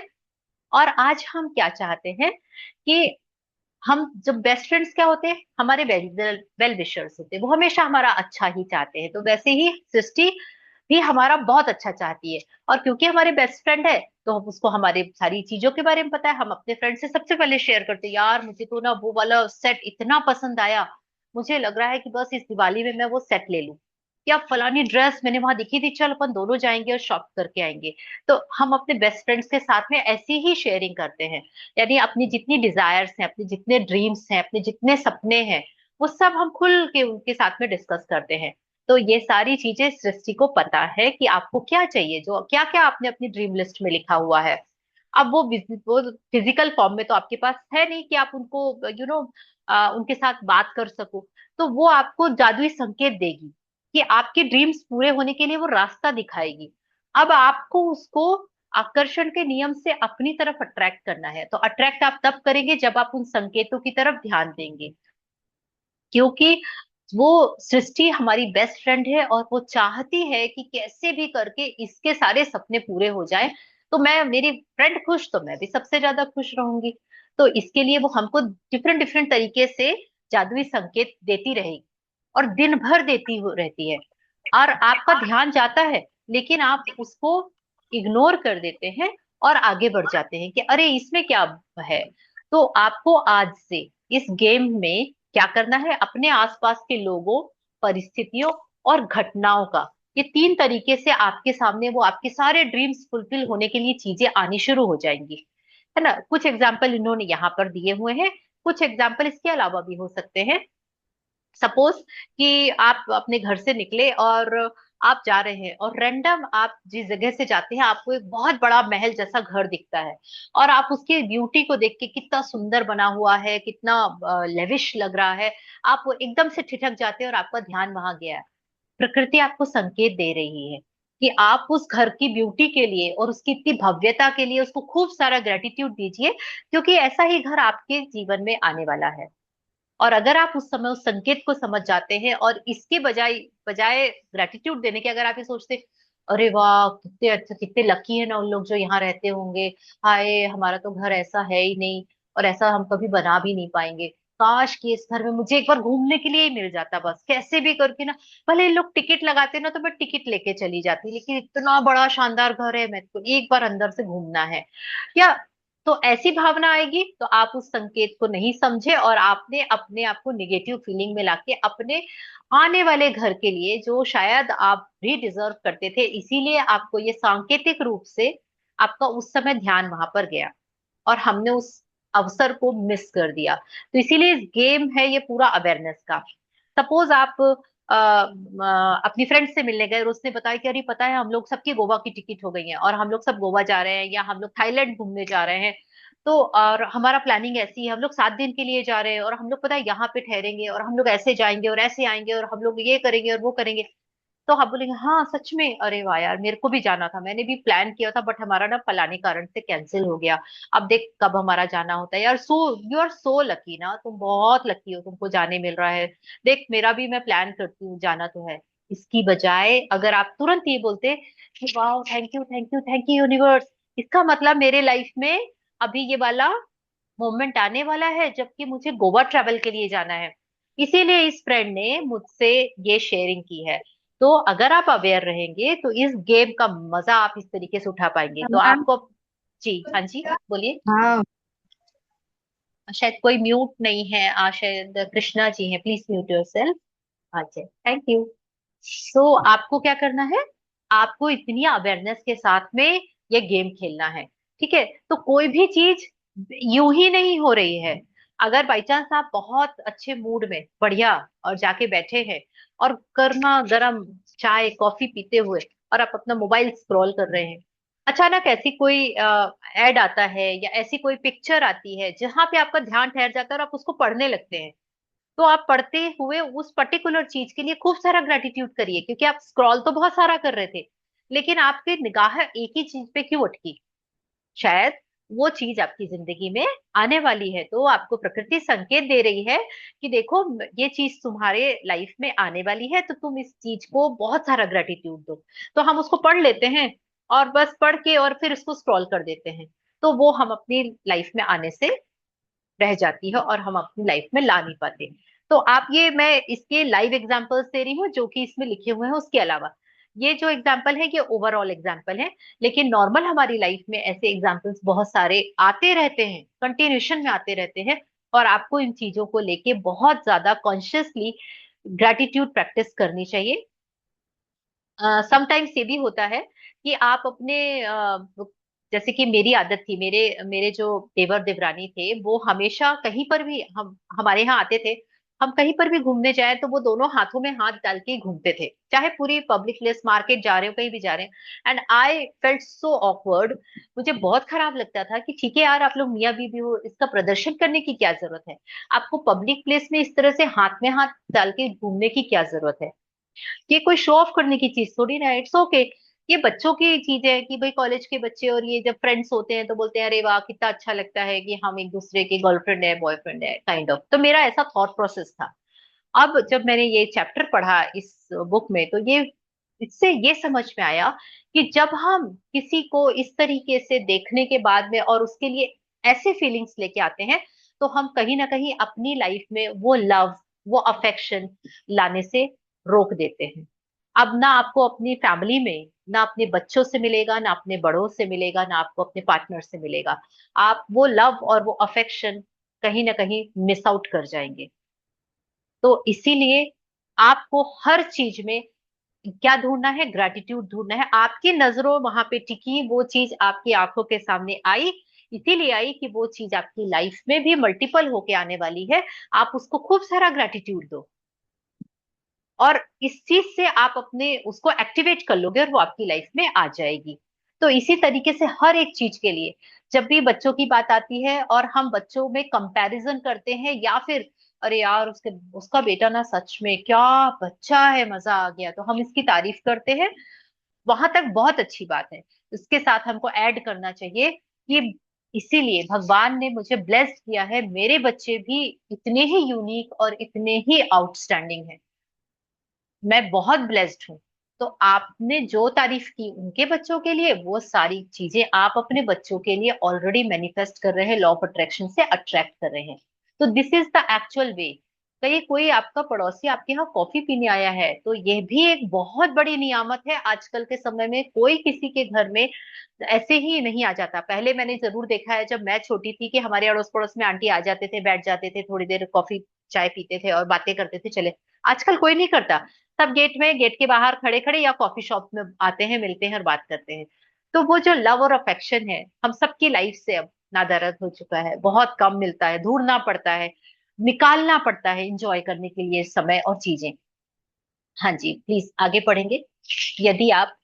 Speaker 2: और आज हम क्या चाहते हैं कि हम जब बेस्ट फ्रेंड्स क्या होते हैं, हमारे वेल वेल विशर्स होते हैं, वो हमेशा हमारा अच्छा ही चाहते हैं। तो वैसे ही सृष्टि भी हमारा बहुत अच्छा चाहती है। और क्योंकि हमारे बेस्ट फ्रेंड है तो हम उसको हमारे सारी चीजों के बारे में पता है, हम अपने फ्रेंड से सबसे पहले शेयर करते हैं, यार मुझे तो ना वो वाला सेट इतना पसंद आया, मुझे लग रहा है कि बस इस दिवाली में मैं वो सेट ले लूं, या फलानी ड्रेस मैंने वहां दिखी थी, चल अपन दोनों जाएंगे और शॉप करके आएंगे। तो हम अपने बेस्ट फ्रेंड्स के साथ में ऐसी ही शेयरिंग करते हैं। यानी अपनी जितनी डिजायर्स हैं, अपने जितने ड्रीम्स हैं, अपने जितने सपने हैं, वो सब हम खुल के उनके साथ में डिस्कस करते हैं। तो ये सारी चीजें सृष्टि को पता है कि आपको क्या चाहिए, जो क्या क्या आपने अपनी ड्रीम लिस्ट में लिखा हुआ है। अब वो फिजिकल फॉर्म में तो आपके पास है नहीं कि आप उनको उनके साथ बात कर सको। तो वो आपको जादुई संकेत देगी कि आपके ड्रीम्स पूरे होने के लिए वो रास्ता दिखाएगी। अब आपको उसको आकर्षण के नियम से अपनी तरफ अट्रैक्ट करना है। तो अट्रैक्ट आप तब करेंगे जब आप उन संकेतों की तरफ ध्यान देंगे, क्योंकि वो सृष्टि हमारी बेस्ट फ्रेंड है और वो चाहती है कि कैसे भी करके इसके सारे सपने पूरे हो जाएं। तो मैं, मेरी फ्रेंड खुश तो मैं भी सबसे ज्यादा खुश रहूंगी। तो इसके लिए वो हमको डिफरेंट डिफरेंट तरीके से जादुई संकेत देती रहेगी, और दिन भर रहती है। और आपका ध्यान जाता है, लेकिन आप उसको इग्नोर कर देते हैं और आगे बढ़ जाते हैं कि अरे इसमें क्या है। तो आपको आज से इस गेम में क्या करना है, अपने आसपास के लोगों, परिस्थितियों और घटनाओं का, ये तीन तरीके से आपके सामने वो आपके सारे ड्रीम्स फुलफिल होने के लिए चीजें आनी शुरू हो जाएंगी, है ना। कुछ एग्जाम्पल इन्होंने यहाँ पर दिए हुए हैं, कुछ एग्जाम्पल इसके अलावा भी हो सकते हैं। सपोज कि आप अपने घर से निकले और आप जा रहे हैं, और रैंडम आप जिस जगह से जाते हैं आपको एक बहुत बड़ा महल जैसा घर दिखता है, और आप उसकी ब्यूटी को देख के, कितना सुंदर बना हुआ है, कितना लेविश लग रहा है, आप वो एकदम से ठिठक जाते हैं और आपका ध्यान वहां गया है। प्रकृति आपको संकेत दे रही है कि आप उस घर की ब्यूटी के लिए और उसकी इतनी भव्यता के लिए उसको खूब सारा ग्रेटिट्यूड दीजिए, क्योंकि ऐसा ही घर आपके जीवन में आने वाला है। और अगर आप उस समय उस संकेत को समझ जाते हैं, और इसके बजाय बजाय ग्रेटिट्यूड देने के, अगर आप ये सोचते अरे वाह कितने अच्छा, कितने लकी है ना उन लोग जो यहाँ रहते होंगे, हाय हमारा तो घर ऐसा है ही नहीं, और ऐसा हम कभी बना भी नहीं पाएंगे, काश कि इस घर में मुझे एक बार घूमने के लिए ही मिल जाता, बस कैसे भी करके ना, भले ये लोग टिकट लगाते ना तो मैं टिकट लेके चली जाती, लेकिन इतना बड़ा शानदार घर है, मैं तो एक बार अंदर से घूमना है। या तो ऐसी भावना आएगी, तो आप उस संकेत को नहीं समझे और आपने अपने आप को निगेटिव फीलिंग में लाके अपने आने वाले घर के लिए, जो शायद आप भी डिजर्व करते थे, इसीलिए आपको ये सांकेतिक रूप से आपका उस समय ध्यान वहां पर गया, और हमने उस अवसर को मिस कर दिया। तो इसीलिए इस गेम है ये पूरा अवेयरनेस का। सपोज आप अपनी फ्रेंड से मिलने गए और उसने बताया कि अरे पता है हम लोग सबकी गोवा की टिकट हो गई है और हम लोग सब गोवा जा रहे हैं, या हम लोग थाईलैंड घूमने जा रहे हैं। तो और हमारा प्लानिंग ऐसी है, हम लोग 7 दिन के लिए जा रहे हैं, और हम लोग पता है यहाँ पे ठहरेंगे, और हम लोग ऐसे जाएंगे और ऐसे आएंगे, और हम लोग ये करेंगे और वो करेंगे। तो हम बोलेंगे हाँ सच में, अरे वाह यार मेरे को भी जाना था, मैंने भी प्लान किया था, बट हमारा ना फलाने कारण से कैंसिल हो गया। अब देख कब हमारा जाना होता है यार। So you are so lucky ना, तुम बहुत लकी हो, तुमको जाने मिल रहा है। देख मेरा भी, मैं प्लान करती हूँ, जाना तो है। इसकी बजाय अगर आप तुरंत ये बोलते कि वाह thank you thank you thank you universe, इसका मतलब मेरे लाइफ में अभी ये वाला मोमेंट आने वाला है जबकि मुझे गोवा ट्रैवल के लिए जाना है। इसीलिए इस फ्रेंड ने मुझसे ये शेयरिंग की है। तो अगर आप अवेयर रहेंगे तो इस गेम का मजा आप इस तरीके से उठा पाएंगे। तो
Speaker 5: मैम।
Speaker 2: आपको, जी हाँ जी बोलिए।
Speaker 5: हाँ।
Speaker 2: शायद कोई म्यूट नहीं है, शायद कृष्णा जी हैं, प्लीज म्यूट योरसेल्फ। अच्छा थैंक यू। तो आपको क्या करना है, आपको इतनी अवेयरनेस के साथ में ये गेम खेलना है, ठीक है। तो कोई भी चीज यूं ही नहीं हो रही है। अगर बाई चांस आप बहुत अच्छे मूड में बढ़िया और जाके बैठे हैं और गर्मा गर्म चाय कॉफी पीते हुए और आप अपना मोबाइल स्क्रॉल कर रहे हैं, अचानक ऐसी कोई एड आता है या ऐसी कोई पिक्चर आती है जहां पे आपका ध्यान ठहर जाता है और आप उसको पढ़ने लगते हैं, तो आप पढ़ते हुए उस पर्टिकुलर चीज के लिए खूब सारा ग्रेटिट्यूड करिए, क्योंकि आप स्क्रॉल तो बहुत सारा कर रहे थे, लेकिन आपकी निगाह एक ही चीज पे क्यों अटकी। शायद वो चीज आपकी जिंदगी में आने वाली है। तो आपको प्रकृति संकेत दे रही है कि देखो ये चीज तुम्हारे लाइफ में आने वाली है, तो तुम इस चीज को बहुत सारा ग्रेटिट्यूड दो। तो हम उसको पढ़ लेते हैं और बस पढ़ के और फिर उसको स्क्रॉल कर देते हैं, तो वो हम अपनी लाइफ में आने से रह जाती है और हम अपनी लाइफ में ला नहीं पाते। तो आप ये, मैं इसके लाइव एग्जांपल्स दे रही हूँ जो कि इसमें लिखे हुए हैं, उसके अलावा ये जो एग्जांपल है ये ओवरऑल एग्जांपल है। लेकिन नॉर्मल हमारी लाइफ में ऐसे एग्जांपल्स बहुत सारे आते रहते हैं, कंटिन्यूशन में आते रहते हैं, और आपको इन चीजों को लेके बहुत ज्यादा कॉन्शियसली ग्रेटिट्यूड प्रैक्टिस करनी चाहिए। समटाइम्स ये भी होता है कि आप अपने जैसे कि मेरी आदत थी, मेरे मेरे जो देवर देवरानी थे वो हमेशा कहीं पर भी हम हमारे यहाँ आते थे, हम कहीं पर भी घूमने जाए तो वो दोनों हाथों में हाथ डाल के ही घूमते थे, चाहे पूरी पब्लिक प्लेस मार्केट जा रहे हो कहीं भी जा रहे हैं। And I felt so awkward, मुझे बहुत खराब लगता था कि ठीक है यार आप लोग मियाँ बीवी हो, इसका प्रदर्शन करने की क्या जरूरत है, आपको पब्लिक प्लेस में इस तरह से हाथ में हाथ डाल के घूमने की क्या जरूरत है, ये कोई शो ऑफ करने की चीज थोड़ी ना है, इट्स ओके। ये बच्चों की चीज है कि भाई कॉलेज के बच्चे और ये जब फ्रेंड्स होते हैं तो बोलते हैं अरे वाह कितना अच्छा लगता है कि हम एक दूसरे के गर्लफ्रेंड है बॉयफ्रेंड है काइंड ऑफ। तो मेरा ऐसा थॉट प्रोसेस था। अब जब मैंने ये चैप्टर पढ़ा इस बुक में तो ये इससे ये समझ में आया कि जब हम किसी को इस तरीके से देखने के बाद में और उसके लिए ऐसे फीलिंग्स लेके आते हैं तो हम कहीं ना कहीं अपनी लाइफ में वो लव वो अफेक्शन लाने से रोक देते हैं। अब ना आपको अपनी फैमिली में ना अपने बच्चों से मिलेगा ना अपने बड़ों से मिलेगा ना आपको अपने पार्टनर से मिलेगा। आप वो लव और वो अफेक्शन कहीं ना कहीं मिस आउट कर जाएंगे। तो इसीलिए आपको हर चीज में क्या ढूंढना है ग्रेटिट्यूड ढूंढना है। आपकी नजरों वहां पे टिकी वो चीज आपकी आंखों के सामने आई इसीलिए आई कि वो चीज आपकी लाइफ में भी मल्टीपल होके आने वाली है। आप उसको खूब सारा ग्रेटिट्यूड दो और इस चीज से आप अपने उसको एक्टिवेट कर लोगे और वो आपकी लाइफ में आ जाएगी। तो इसी तरीके से हर एक चीज के लिए जब भी बच्चों की बात आती है और हम बच्चों में कंपैरिजन करते हैं या फिर अरे यार उसके उसका बेटा ना सच में क्या बच्चा है मजा आ गया तो हम इसकी तारीफ करते हैं वहां तक बहुत अच्छी बात है। इसके साथ हमको ऐड करना चाहिए कि इसीलिए भगवान ने मुझे ब्लेस्ड किया है मेरे बच्चे भी इतने ही यूनिक और इतने ही आउटस्टैंडिंग है। मैं बहुत ब्लेस्ड हूँ। तो आपने जो तारीफ की उनके बच्चों के लिए वो सारी चीजें आप अपने बच्चों के लिए ऑलरेडी मैनिफेस्ट कर रहे हैं लॉ ऑफ अट्रैक्शन से अट्रैक्ट कर रहे हैं। तो दिस इज द एक्चुअल वे। कहीं कोई आपका पड़ोसी आपके यहाँ कॉफी पीने आया है तो यह भी एक बहुत बड़ी नियामत है। आजकल के समय में कोई किसी के घर में ऐसे ही नहीं आ जाता। पहले मैंने जरूर देखा है जब मैं छोटी थी कि हमारे अड़ोस पड़ोस में आंटी आ जाते थे बैठ जाते थे थोड़ी देर कॉफी चाय पीते थे और बातें करते थे चले। आजकल कोई नहीं करता। सब गेट के बाहर खड़े खड़े या कॉफी शॉप में आते हैं मिलते हैं और बात करते हैं। तो वो जो लव और अफेक्शन है हम सबकी लाइफ से अब नादारद हो चुका है। बहुत कम मिलता है ढूंढना पड़ता है निकालना पड़ता है इंजॉय करने के लिए समय और चीजें। हाँ जी प्लीज आगे पढ़ेंगे। यदि आप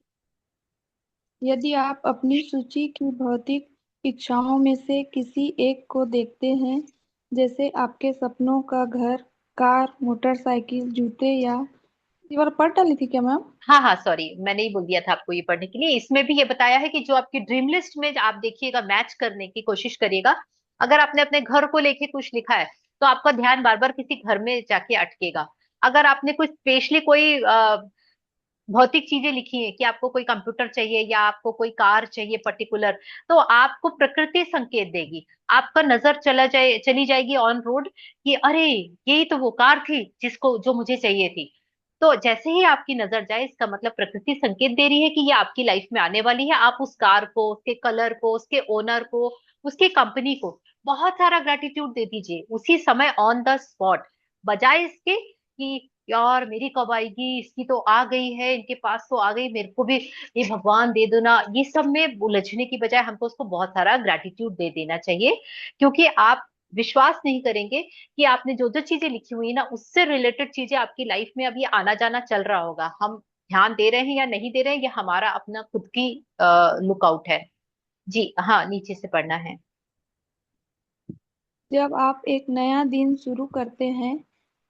Speaker 5: यदि आप अपनी सूची की भौतिक इच्छाओं में से किसी एक को देखते हैं, जैसे आपके सपनों का घर, कार, मोटरसाइकिल, जूते या ये वाला पढ़ डाली थी क्या मैम?
Speaker 2: हाँ हाँ सॉरी मैंने ही बोल दिया था आपको ये पढ़ने के लिए। इसमें भी ये बताया है कि जो आपकी ड्रीम लिस्ट में आप देखिएगा मैच करने की कोशिश करिएगा। अगर आपने अपने घर को लेके कुछ लिखा है तो आपका ध्यान बार बार किसी घर में जाके अटकेगा। अगर आपने कुछ स्पेशली कोई भौतिक चीजें लिखी है कि आपको कोई कंप्यूटर चाहिए या आपको कोई कार चाहिए पर्टिकुलर तो आपको प्रकृति संकेत देगी। आपका नजर चली जाएगी ऑन रोड कि अरे यही तो वो कार थी जिसको जो मुझे चाहिए थी। तो जैसे ही आपकी नजर जाए इसका मतलब प्रकृति संकेत दे रही है कि ये आपकी लाइफ में आने वाली है। आप उस कार को उसके कलर को उसके ओनर को उसकी कंपनी को बहुत सारा ग्रेटिट्यूड दे दीजिए उसी समय ऑन द स्पॉट। बजाय इसके कि यार मेरी कब आएगी इसकी तो आ गई है इनके पास तो आ गई मेरे को भी ये भगवान दे दो ना। ये सब में उलझने की बजाय हमको उसको बहुत सारा ग्रेटिट्यूड दे देना चाहिए। क्योंकि आप विश्वास नहीं करेंगे कि आपने जो जो चीजें लिखी हुई ना उससे रिलेटेड चीजें आपकी लाइफ में अभी आना जाना चल रहा होगा। हम ध्यान दे रहे हैं या नहीं दे रहे हैं ये हमारा अपना खुद की लुकआउट है। जी हाँ नीचे से पढ़ना है।
Speaker 5: जब आप एक नया दिन शुरू करते हैं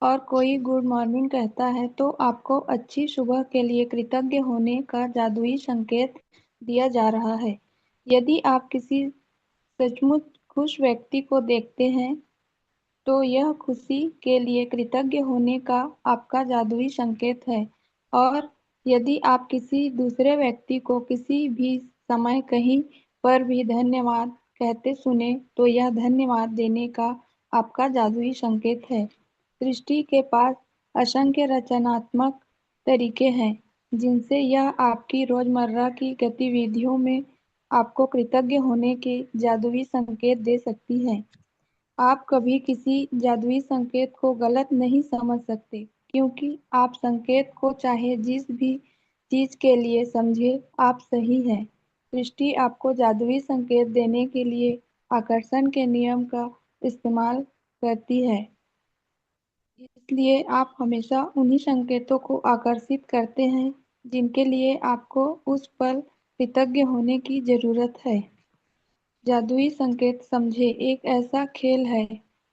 Speaker 5: और कोई गुड मॉर्निंग कहता है, तो आपको अच्छी सुबह के लिए कृतज्ञ होने का जादुई संकेत दिया जा रहा है। यदि आप किसी सचमुच खुश व्यक्ति को देखते हैं, तो यह खुशी के लिए कृतज्ञ होने का आपका जादुई संकेत है। और यदि आप किसी दूसरे व्यक्ति को किसी भी समय कहीं पर भी धन्यवाद कहते सुने, तो यह धन्यवाद देने का आपका जादुई संकेत है। सृष्टि के पास असंख्य रचनात्मक तरीके हैं जिनसे यह आपकी रोजमर्रा की गतिविधियों में आपको कृतज्ञ होने के जादुई संकेत दे सकती है। आप कभी किसी जादुई संकेत को गलत नहीं समझ सकते, क्योंकि आप संकेत को चाहे जिस भी चीज के लिए समझे, आप सही हैं। सृष्टि आपको जादुई संकेत देने के लिए आकर्षण के नियम का इस्तेमाल करती है, इसलिए आप हमेशा उन्हीं संकेतों को आकर्षित करते हैं जिनके लिए आपको उस पल कृतज्ञ होने की जरूरत है। जादुई संकेत समझे एक ऐसा खेल है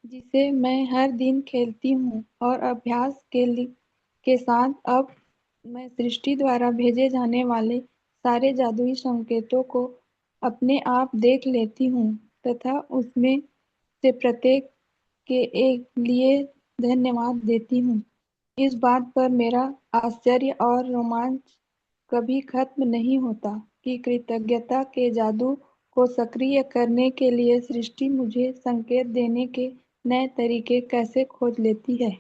Speaker 5: जिसे मैं हर दिन खेलती हूँ और अभ्यास के साथ अब मैं सृष्टि द्वारा भेजे जाने वाले सारे जादुई संकेतों को अपने आप देख लेती हूँ तथा उसमें से प्रत्येक के एक लिए धन्यवाद देती हूँ। इस बात पर मेरा आश्चर्य और रोमांच कभी खत्म नहीं होता कि कृतज्ञता के जादू को सक्रिय करने के लिए सृष्टि मुझे संकेत देने के नए तरीके कैसे खोज लेती है।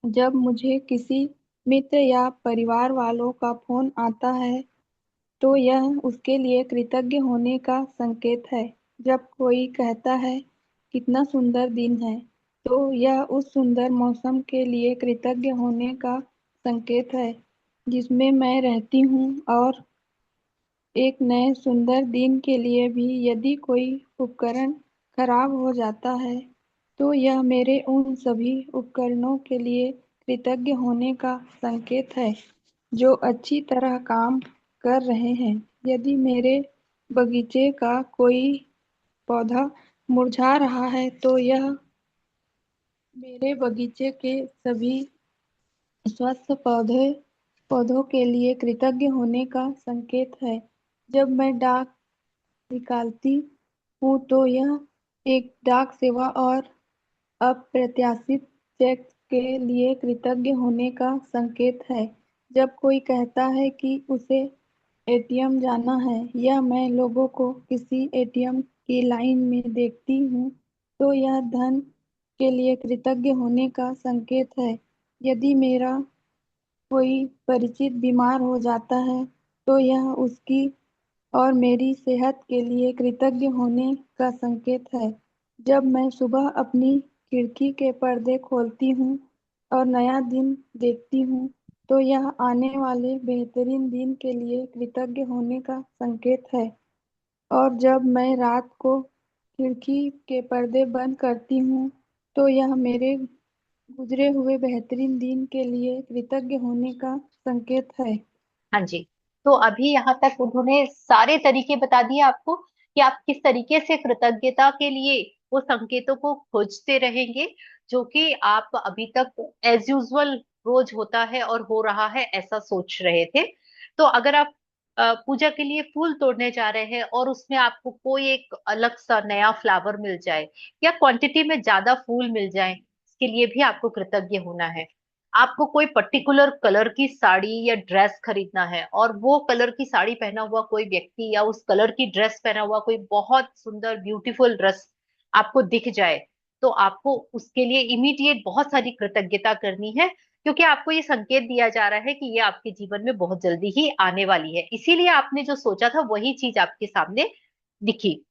Speaker 5: जब मुझे किसी मित्र या परिवार वालों का फोन आता है तो यह उसके लिए कृतज्ञ होने का संकेत है। जब कोई कहता है कितना सुंदर दिन है तो यह उस सुंदर मौसम के लिए कृतज्ञ होने का संकेत है जिसमें मैं रहती हूँ। और एक नए सुंदर दिन के लिए भी यदि कोई उपकरण खराब हो जाता है तो यह मेरे उन सभी उपकरणों के लिए कृतज्ञ होने का संकेत है जो अच्छी तरह काम कर रहे हैं। यदि मेरे बगीचे का कोई पौधा मुरझा रहा है तो यह मेरे बगीचे के सभी स्वस्थ पौधों के लिए कृतज्ञ होने का संकेत है। जब मैं डाक निकालती हूँ तो यह एक डाक सेवा और अप्रत्याशित चेक के लिए कृतज्ञ होने का संकेत है। जब कोई कहता है कि उसे एटीएम जाना है या मैं लोगों को किसी एटीएम की लाइन में देखती हूँ तो यह धन के लिए कृतज्ञ होने का संकेत है। यदि मेरा कोई परिचित बीमार हो जाता है तो यह उसकी और मेरी सेहत के लिए कृतज्ञ होने का संकेत है। जब मैं सुबह अपनी खिड़की के पर्दे खोलती हूँ और नया दिन देखती हूँ तो यह आने वाले बेहतरीन दिन के लिए कृतज्ञ होने का संकेत है। और जब मैं रात को खिड़की के पर्दे बंद करती हूँ तो यह मेरे गुजरे हुए बेहतरीन दिन के लिए कृतज्ञ होने का संकेत है।
Speaker 2: हाँ जी। तो अभी यहाँ तक उन्होंने सारे तरीके बता दिए आपको कि आप किस तरीके से कृतज्ञता के लिए वो संकेतों को खोजते रहेंगे, जो कि आप अभी तक एज यूजुअल रोज होता है और हो रहा है ऐसा सोच रहे थे। तो अगर आप पूजा के लिए फूल तोड़ने जा रहे हैं और उसमें आपको कोई एक अलग सा नया फ्लावर मिल जाए या क्वांटिटी में ज्यादा फूल मिल जाए, इसके लिए भी आपको कृतज्ञ होना है। आपको कोई पर्टिकुलर कलर की साड़ी या ड्रेस खरीदना है और वो कलर की साड़ी पहना हुआ कोई व्यक्ति या उस कलर की ड्रेस पहना हुआ कोई बहुत सुंदर ब्यूटीफुल ड्रेस आपको दिख जाए, तो आपको उसके लिए इमीडिएट बहुत सारी कृतज्ञता करनी है, क्योंकि आपको ये संकेत दिया जा रहा है कि ये आपके जीवन में बहुत जल्दी ही आने वाली है। इसीलिए आपने जो सोचा था वही चीज आपके सामने दिखी।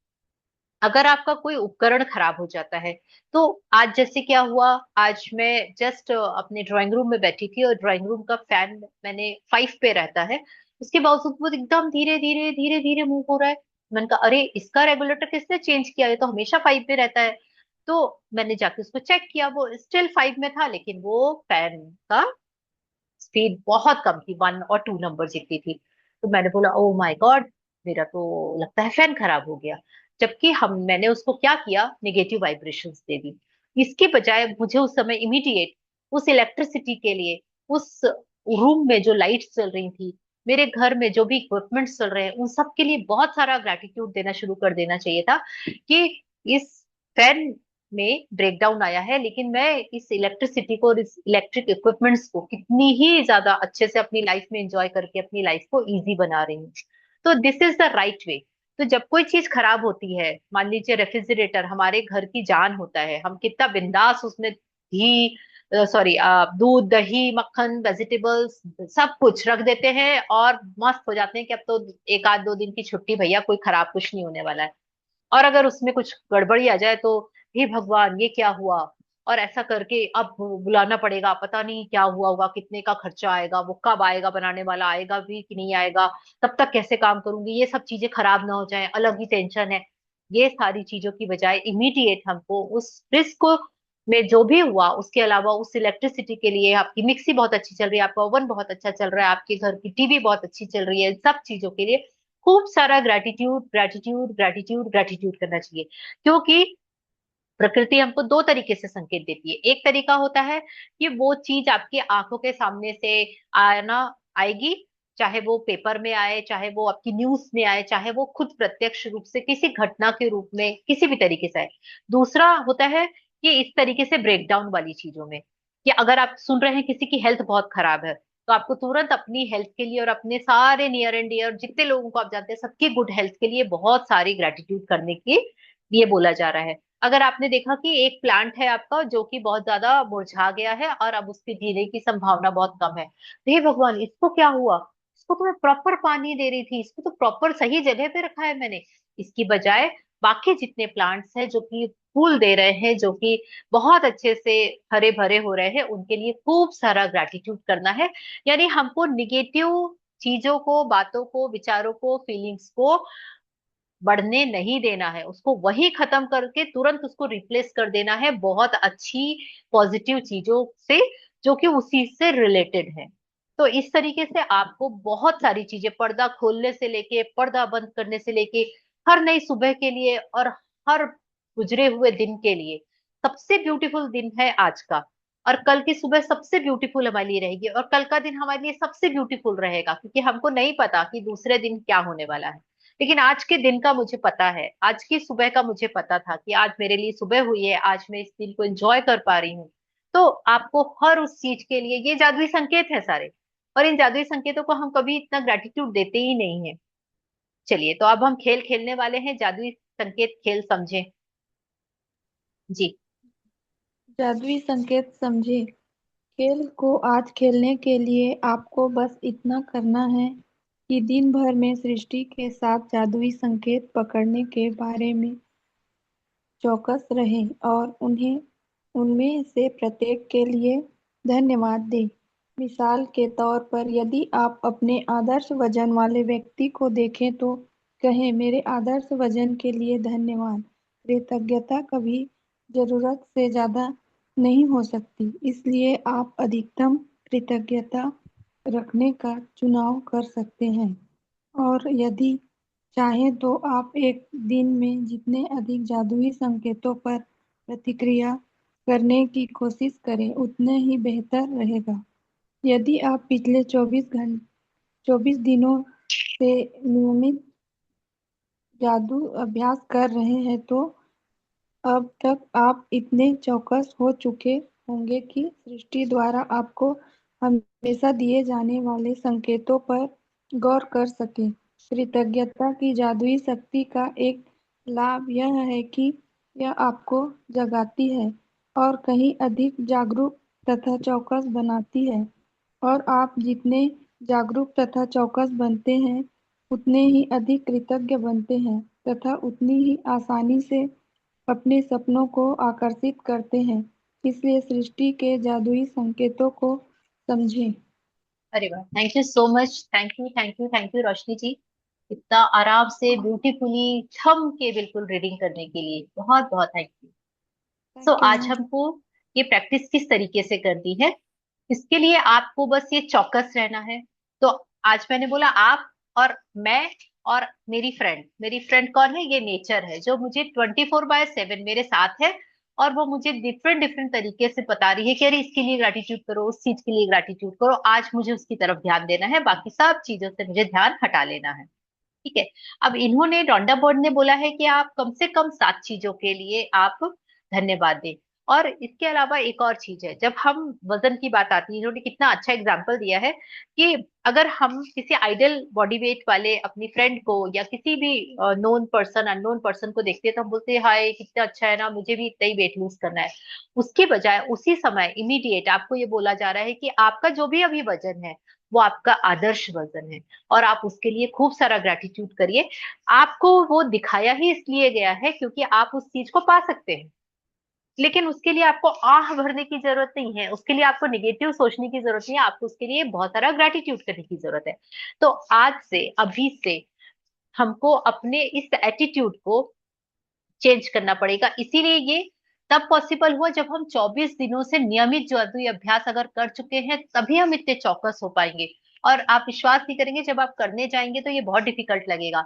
Speaker 2: अगर आपका कोई उपकरण खराब हो जाता है, तो आज जैसे क्या हुआ, आज मैं जस्ट अपने ड्राइंग रूम में बैठी थी और ड्राइंग रूम का फैन मैंने 5 पे रहता है, उसके बावजूद वो एकदम धीरे धीरे धीरे धीरे मूव हो रहा है। मैंने कहा अरे इसका रेगुलेटर किसने चेंज किया, ये तो हमेशा 5 पे रहता है। तो मैंने जाके उसको चेक किया, वो स्टिल 5 में था, लेकिन वो फैन का स्पीड बहुत कम थी, 1 और 2 नंबर जितनी थी। तो मैंने बोला ओ माय गॉड, मेरा तो लगता है फैन खराब हो गया। जबकि हम मैंने उसको क्या किया, नेगेटिव वाइब्रेशंस दे दी। इसके बजाय मुझे उस समय इमीडिएट उस इलेक्ट्रिसिटी के लिए, उस रूम में जो लाइट्स चल रही थी, मेरे घर में जो भी इक्विपमेंट्स चल रहे हैं, उन सब के लिए बहुत सारा ग्रेटिट्यूड देना शुरू कर देना चाहिए था कि इस फैन में ब्रेकडाउन आया है, लेकिन मैं इस इलेक्ट्रिसिटी को और इस इलेक्ट्रिक इक्विपमेंट्स को कितनी ही ज्यादा अच्छे से अपनी लाइफ में एंजॉय करके अपनी लाइफ को इजी बना रही हूँ। तो this is the right way. तो जब कोई चीज खराब होती है, मान लीजिए रेफ्रिजरेटर हमारे घर की जान होता है, हम कितना बिंदास उसमें घी, सॉरी, दूध दही मक्खन वेजिटेबल्स सब कुछ रख देते हैं और मस्त हो जाते हैं कि अब तो 1 आध 2 दिन की छुट्टी भैया, कोई खराब कुछ नहीं होने वाला है। और अगर उसमें कुछ गड़बड़ी आ जाए तो हे भगवान ये क्या हुआ, और ऐसा करके अब बुलाना पड़ेगा, पता नहीं क्या हुआ होगा, कितने का खर्चा आएगा, वो कब आएगा, बनाने वाला आएगा भी कि नहीं आएगा, तब तक कैसे काम करूंगी, ये सब चीजें खराब ना हो जाए, अलग ही टेंशन है। ये सारी चीजों की बजाय इमीडिएट हमको उस रिस्क को में जो भी हुआ, उसके अलावा उस इलेक्ट्रिसिटी के लिए, आपकी मिक्सी बहुत अच्छी चल रही है, आपका ओवन बहुत अच्छा चल रहा है, आपके घर की टीवी बहुत अच्छी चल रही है, सब चीजों के लिए खूब सारा ग्रेटिट्यूड ग्रेटिट्यूड ग्रेटिट्यूड ग्रेटिट्यूड करना चाहिए। क्योंकि प्रकृति हमको 2 तरीके से संकेत देती है। एक तरीका होता है कि वो चीज आपकी आंखों के सामने से आना आएगी, चाहे वो पेपर में आए, चाहे वो आपकी न्यूज में आए, चाहे वो खुद प्रत्यक्ष रूप से किसी घटना के रूप में किसी भी तरीके से आए। दूसरा होता है कि इस तरीके से ब्रेकडाउन वाली चीजों में, कि अगर आप सुन रहे हैं किसी की हेल्थ बहुत खराब है, तो आपको तुरंत अपनी हेल्थ के लिए और अपने सारे नियर एंड डियर जितने लोगों को आप जानते हैं सबकी गुड हेल्थ के लिए बहुत सारी ग्रेटिट्यूड करने के लिए बोला जा रहा है। अगर आपने देखा कि एक प्लांट है आपका जो कि बहुत ज्यादा मुरझा गया है और अब उसके जीने की संभावना बहुत कम है, तो हे भगवान इसको क्या हुआ, इसको तो मैं प्रॉपर पानी दे रही थी, इसको तो प्रॉपर सही जगह पे रखा है मैंने, इसकी बजाय बाकी जितने प्लांट्स हैं जो कि फूल दे रहे हैं, जो कि बहुत अच्छे से हरे भरे हो रहे हैं, उनके लिए खूब सारा ग्रैटिट्यूड करना है। यानी हमको निगेटिव चीजों को, बातों को, विचारों को, फीलिंग्स को बढ़ने नहीं देना है, उसको वही खत्म करके तुरंत उसको रिप्लेस कर देना है बहुत अच्छी पॉजिटिव चीजों से जो कि उसी से रिलेटेड है। तो इस तरीके से आपको बहुत सारी चीजें, पर्दा खोलने से लेके पर्दा बंद करने से लेके, हर नई सुबह के लिए और हर गुजरे हुए दिन के लिए, सबसे ब्यूटीफुल दिन है आज का, और कल की सुबह सबसे ब्यूटीफुल हमारे लिए रहेगी, और कल का दिन हमारे लिए सबसे ब्यूटीफुल रहेगा, क्योंकि हमको नहीं पता कि दूसरे दिन क्या होने वाला है। लेकिन आज के दिन का मुझे पता है, आज की सुबह का मुझे पता था कि आज मेरे लिए सुबह हुई है, आज मैं इस दिन को एंजॉय कर पा रही हूँ। तो आपको हर उस चीज के लिए, ये जादुई संकेत है सारे, और इन जादुई संकेतों को हम कभी इतना ग्रेटिट्यूड देते ही नहीं है। चलिए, तो अब हम खेल खेलने वाले हैं, जादुई संकेत खेल समझे जी।
Speaker 5: जादुई संकेत समझे। खेल को आज खेलने के लिए आपको बस इतना करना है कि दिन भर में सृष्टि के साथ जादुई संकेत पकड़ने के बारे में चौकस रहें और उन्हें उनमें से प्रत्येक के लिए धन्यवाद दें। मिसाल के तौर पर यदि आप अपने आदर्श वजन वाले व्यक्ति को देखें तो कहें, मेरे आदर्श वजन के लिए धन्यवाद। कृतज्ञता कभी जरूरत से ज्यादा नहीं हो सकती, इसलिए आप अधिकतम कृतज्ञता रखने का चुनाव कर सकते हैं। और यदि चाहें तो आप एक दिन में जितने अधिक जादुई संकेतों पर प्रतिक्रिया करने की कोशिश करें, उतने ही बेहतर रहेगा। यदि आप पिछले 24 दिनों से नियमित जादू अभ्यास कर रहे हैं तो अब तक आप इतने चौकस हो चुके होंगे कि सृष्टि द्वारा आपको हमेशा दिए जाने वाले संकेतों पर गौर कर सकें। कृतज्ञता की जादुई शक्ति का एक लाभ यह है कि यह आपको जगाती है और कहीं अधिक जागरूक तथा चौकस बनाती है। और आप जितने जागरूक तथा चौकस बनते हैं, उतने ही अधिक कृतज्ञ बनते हैं तथा उतनी ही आसानी से अपने सपनों को आकर्षित करते हैं। इसलिए सृष्टि के जादुई संकेतों को समझें।
Speaker 2: अरे वाह, thank you so much, thank you thank you thank you Roshni ji, इतना आराम से ब्यूटीफुली छम के बिल्कुल रीडिंग करने के लिए बहुत बहुत thank you. So
Speaker 5: thank you
Speaker 2: आज
Speaker 5: मैम।
Speaker 2: हमको ये प्रैक्टिस किस तरीके से करनी है, इसके लिए आपको बस ये चौकस रहना है। तो आज मैंने बोला आप और मैं और मेरी फ्रेंड कौन है, ये नेचर है जो मुझे 24/7 मेरे साथ है, और वो मुझे डिफरेंट डिफरेंट तरीके से बता रही है कि अरे इसके लिए ग्रैटिट्यूड करो, उस चीज के लिए ग्रैटिट्यूड करो, आज मुझे उसकी तरफ ध्यान देना है, बाकी सब चीजों से मुझे ध्यान हटा लेना है। ठीक है। अब इन्होंने, डोंडा बोर्ड ने बोला है कि आप कम से कम 7 चीजों के लिए आप धन्यवाद दें। और इसके अलावा एक और चीज है, जब हम वजन की बात आती है, इन्होंने कितना अच्छा एग्जाम्पल दिया है कि अगर हम किसी आइडल बॉडी वेट वाले अपनी फ्रेंड को या किसी भी नोन पर्सन, अननोन पर्सन को देखते हैं तो हम बोलते हैं हाय कितना अच्छा है ना, मुझे भी इतना ही वेट लूज करना है। उसके बजाय उसी समय इमीडिएट आपको ये बोला जा रहा है कि आपका जो भी अभी वजन है वो आपका आदर्श वजन है, और आप उसके लिए खूब सारा ग्रेटिट्यूड करिए। आपको वो दिखाया ही इसलिए गया है क्योंकि आप उस चीज को पा सकते हैं, लेकिन उसके लिए आपको आह भरने की जरूरत नहीं है, उसके लिए आपको निगेटिव सोचने की जरूरत नहीं है, आपको उसके लिए बहुत सारा ग्रेटिट्यूड करने की जरूरत है। तो आज से, अभी से हमको अपने इस एटीट्यूड को चेंज करना पड़ेगा। इसीलिए ये तब पॉसिबल हुआ जब हम 24 दिनों से नियमित जादुई अभ्यास अगर कर चुके हैं, तभी हम इतने चौकस हो पाएंगे। और आप विश्वास नहीं करेंगे, जब आप करने जाएंगे तो ये बहुत डिफिकल्ट लगेगा।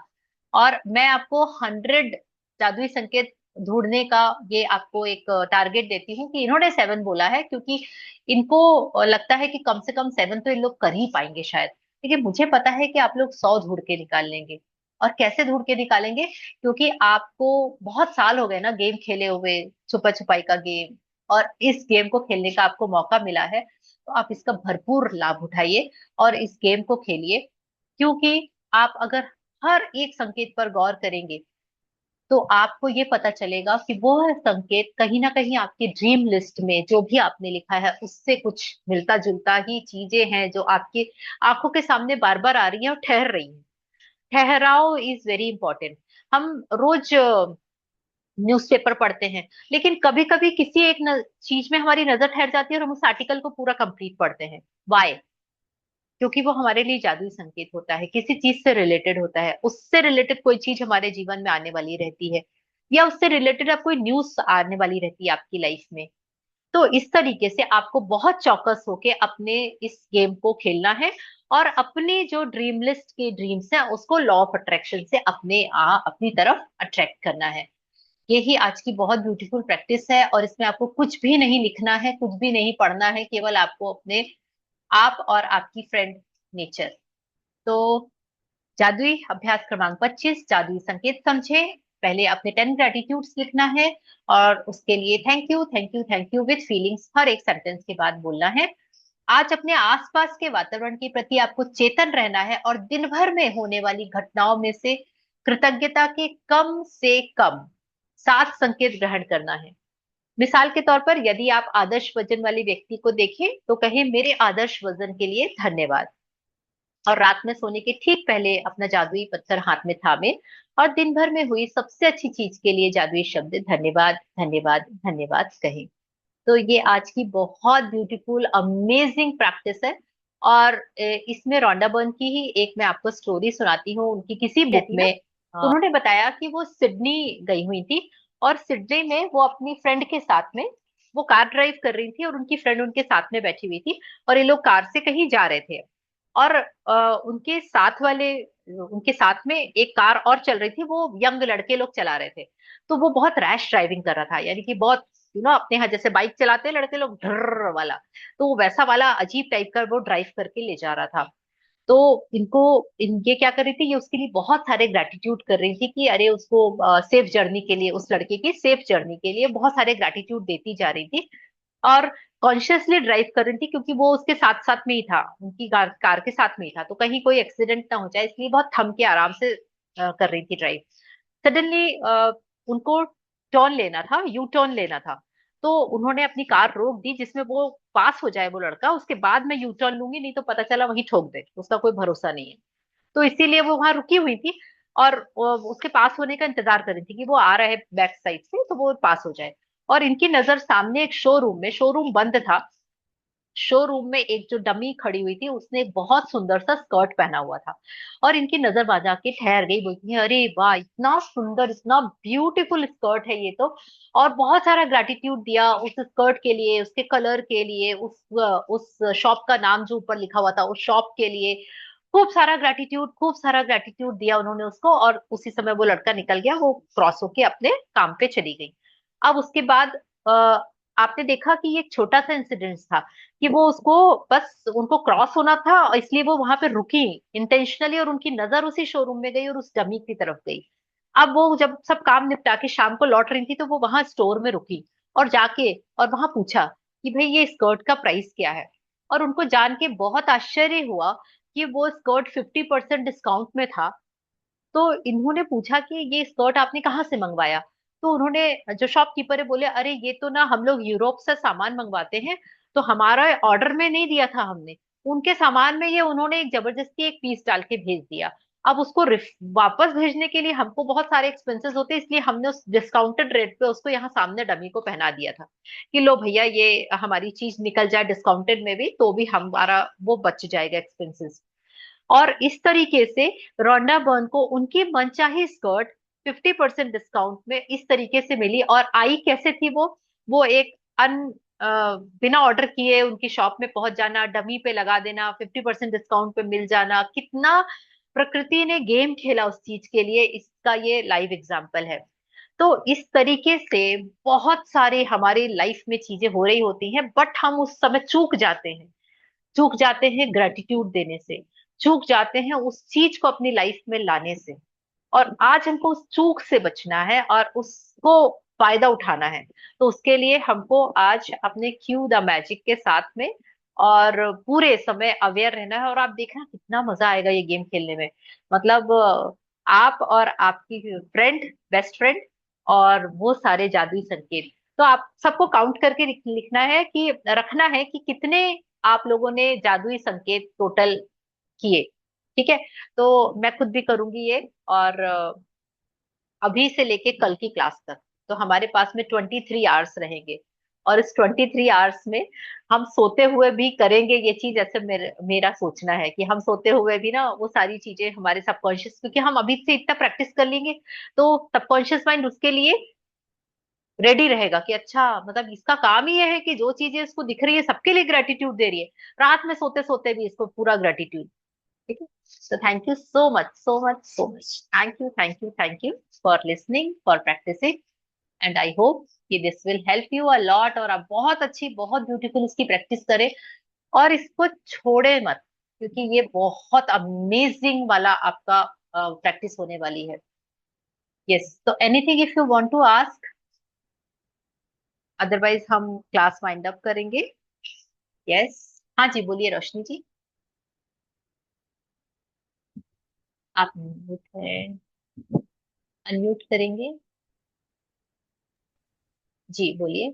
Speaker 2: और मैं आपको 100 जादुई संकेत ढूंढने का ये आपको एक टारगेट देती हूँ, कि इन्होंने 7 बोला है क्योंकि इनको लगता है कि कम से कम 7 तो इन लोग कर ही पाएंगे शायद। लेकिन मुझे पता है कि आप लोग 100 ढूंढ के निकाल लेंगे। और कैसे ढूंढ के निकालेंगे? क्योंकि आपको बहुत साल हो गए ना गेम खेले हुए, छुपा छुपाई का गेम, और इस गेम को खेलने का आपको मौका मिला है, तो आप इसका भरपूर लाभ उठाइए और इस गेम को खेलिए। क्योंकि आप अगर हर एक संकेत पर गौर करेंगे तो आपको ये पता चलेगा कि वो संकेत कहीं ना कहीं आपकी ड्रीम लिस्ट में जो भी आपने लिखा है उससे कुछ मिलता जुलता ही चीजें हैं जो आपकी आंखों के सामने बार बार आ रही हैं और ठहर रही हैं। ठहराव इज वेरी इंपॉर्टेंट। हम रोज न्यूज़पेपर पढ़ते हैं, लेकिन कभी कभी किसी एक चीज में हमारी नजर ठहर जाती है और हम उस आर्टिकल को पूरा कंप्लीट पढ़ते हैं। वाई? क्योंकि वो हमारे लिए जादुई संकेत होता है, किसी चीज से रिलेटेड होता है, उससे रिलेटेड कोई चीज हमारे जीवन में आने वाली रहती है, या उससे रिलेटेड अब कोई न्यूज आने वाली रहती है आपकी लाइफ में। तो इस तरीके से आपको बहुत चौकस होके अपने इस गेम को खेलना है और अपनी जो ड्रीम लिस्ट की ड्रीम्स है उसको लॉ ऑफ अट्रैक्शन से अपनी तरफ अट्रैक्ट करना है। यही आज की बहुत ब्यूटीफुल प्रैक्टिस है और इसमें आपको कुछ भी नहीं लिखना है, कुछ भी नहीं पढ़ना है, केवल आपको अपने आप और आपकी फ्रेंड नेचर। तो जादुई अभ्यास क्रमांक 25, जादुई संकेत समझे। पहले अपने 10 ग्रेटिट्यूड्स लिखना है और उसके लिए thank you thank you thank you with feelings हर एक सेंटेंस के बाद बोलना है। आज अपने आसपास के वातावरण के प्रति आपको चेतन रहना है और दिन भर में होने वाली घटनाओं में से कृतज्ञता के कम से कम 7 संकेत ग्रहण करना है। मिसाल के तौर पर यदि आप आदर्श वजन वाले व्यक्ति को देखें तो कहें मेरे आदर्श वजन के लिए धन्यवाद। और रात में सोने के ठीक पहले अपना जादुई पत्थर हाथ में थामे और दिन भर में हुई सबसे अच्छी चीज के लिए जादुई शब्द धन्यवाद धन्यवाद धन्यवाद कहें। तो ये आज की बहुत ब्यूटीफुल अमेजिंग प्रैक्टिस है। और इसमें रोंडा बर्न की ही एक मैं आपको स्टोरी सुनाती हूँ। उनकी किसी बुक में उन्होंने बताया कि वो सिडनी गई हुई थी और सिडनी में वो अपनी फ्रेंड के साथ में वो कार ड्राइव कर रही थी और उनकी फ्रेंड उनके साथ में बैठी हुई थी और ये लोग कार से कहीं जा रहे थे। और उनके साथ में एक कार और चल रही थी, वो यंग लड़के लोग चला रहे थे। तो वो बहुत रैश ड्राइविंग कर रहा था, यानी कि बहुत अपने यहाँ जैसे बाइक चलाते हैं लड़के लोग ढर्र वाला, तो वो वैसा वाला अजीब टाइप का वो ड्राइव करके ले जा रहा था। तो ये क्या कर रही थी, ये उसके लिए बहुत सारे ग्रेटिट्यूड कर रही थी कि अरे उसको सेफ जर्नी के लिए, उस लड़के की सेफ जर्नी के लिए बहुत सारे ग्रेटिट्यूड देती जा रही थी। और कॉन्शियसली ड्राइव कर रही थी क्योंकि वो उसके साथ साथ में ही था, उनकी कार के साथ में ही था, तो कहीं कोई एक्सीडेंट ना हो जाए इसलिए बहुत थम के आराम से कर रही थी ड्राइव। सडनली उनको टर्न लेना था, यू टर्न लेना था। तो उन्होंने अपनी कार रोक दी जिसमें वो पास हो जाए वो लड़का, उसके बाद मैं यू टर्न लूंगी, नहीं तो पता चला वहीं ठोक दे, उसका कोई भरोसा नहीं है। तो इसीलिए वो वहां रुकी हुई थी और उसके पास होने का इंतजार कर रही थी कि वो आ रहा है बैक साइड से तो वो पास हो जाए। और इनकी नजर सामने एक शोरूम बंद था। शोरूम में एक जो डमी खड़ी हुई थी उसने एक बहुत सुंदर सा स्कर्ट पहना हुआ था और इनकी नजर वहां के ठहर गई, बोलती है अरे वाह इतना सुंदर इतना ब्यूटीफुल स्कर्ट है ये तो। और बहुत सारा ग्रेटिट्यूड दिया उस स्कर्ट के लिए, उसके कलर के लिए, उस शॉप का नाम जो ऊपर लिखा हुआ था उस शॉप के लिए। खूब सारा ग्रेटिट्यूड दिया उन्होंने उसको और उसी समय वो लड़का निकल गया, वो क्रॉस होके अपने काम पे चली गई। अब उसके बाद आपने देखा कि ये एक छोटा सा इंसिडेंट था कि वो उसको बस उनको क्रॉस होना था और इसलिए वो वहां पे रुकी इंटेंशनली और उनकी नजर उसी शोरूम में गई और उस डमी की तरफ गई। अब वो जब सब काम निपटा के शाम को लौट रही थी तो वो वहां स्टोर में रुकी और जाके और वहां पूछा कि भाई ये स्कर्ट का प्राइस क्या है। और उनको जान के बहुत आश्चर्य हुआ कि वो स्कर्ट 50% डिस्काउंट में था। तो इन्होंने पूछा कि ये स्कर्ट आपने कहाँ से मंगवाया। तो उन्होंने, जो शॉपकीपर है, बोले अरे ये तो ना हम लोग यूरोप से सामान मंगवाते हैं, तो हमारा ऑर्डर में नहीं दिया था हमने, उनके सामान में ये उन्होंने एक जबरदस्ती एक पीस डाल के भेज दिया। अब उसको वापस भेजने के लिए हमको बहुत सारे एक्सपेंसेस होते हैं, इसलिए हमने उस डिस्काउंटेड रेट पे उसको यहाँ सामने डमी को पहना दिया था कि लो भैया ये हमारी चीज निकल जाए डिस्काउंटेड में भी तो भी हमारा वो बच जाएगा एक्सपेंसेस। और इस तरीके से रोंडा बर्न को उनकी मनचाही स्कर्ट 50% डिस्काउंट में इस तरीके से मिली। और आई कैसे थी वो एक बिना ऑर्डर किए उनकी शॉप में पहुंच जाना, डमी पे लगा देना, 50% डिस्काउंट पे मिल जाना, कितना प्रकृति ने गेम खेला उस चीज के लिए, इसका ये लाइव एग्जाम्पल है। तो इस तरीके से बहुत सारे हमारे लाइफ में चीजें हो रही होती हैं बट हम उस समय चूक जाते हैं ग्रेटिट्यूड देने से, चूक जाते हैं उस चीज को अपनी लाइफ में लाने से। और आज हमको उस चूक से बचना है और उसको फायदा उठाना है। तो उसके लिए हमको आज अपने क्यू द मैजिक के साथ में और पूरे समय अवेयर रहना है। और आप देखना कितना मजा आएगा ये गेम खेलने में। मतलब आप और आपकी फ्रेंड, बेस्ट फ्रेंड, और वो सारे जादुई संकेत। तो आप सबको काउंट करके लिखना है कि रखना है कि कितने आप लोगों ने जादुई संकेत टोटल किए। ठीक है। तो मैं खुद भी करूंगी ये। और अभी से लेके कल की क्लास तक तो हमारे पास में 23 आवर्स रहेंगे। और इस 23 आवर्स में हम सोते हुए भी करेंगे ये चीज। ऐसे मेरा सोचना है कि हम सोते हुए भी ना वो सारी चीजें हमारे सबकॉन्शियस, क्योंकि हम अभी से इतना प्रैक्टिस कर लेंगे तो सबकॉन्शियस माइंड उसके लिए रेडी रहेगा कि अच्छा, मतलब इसका काम ही ये है कि जो चीजें इसको दिख रही है सबके लिए ग्रेटिट्यूड दे रही है। रात में सोते सोते भी इसको पूरा ग्रेटिट्यूड। ठीक है। So thank you so much, so much, so much. Thank you, thank you, thank you for listening, for practicing, and I hope कि this will help you a lot। और आप बहुत अच्छी, बहुत ब्यूटीफुल इसकी प्रैक्टिस करें और इसको छोड़े मत, क्योंकि ये बहुत अमेजिंग वाला आपका प्रैक्टिस होने वाली है। यस, तो anything if you want to ask, otherwise हम क्लास वाइंड अप करेंगे। यस, हाँ जी, बोलिए रोशनी जी। आप म्यूट है, अनम्यूट करेंगे। जी बोलिए।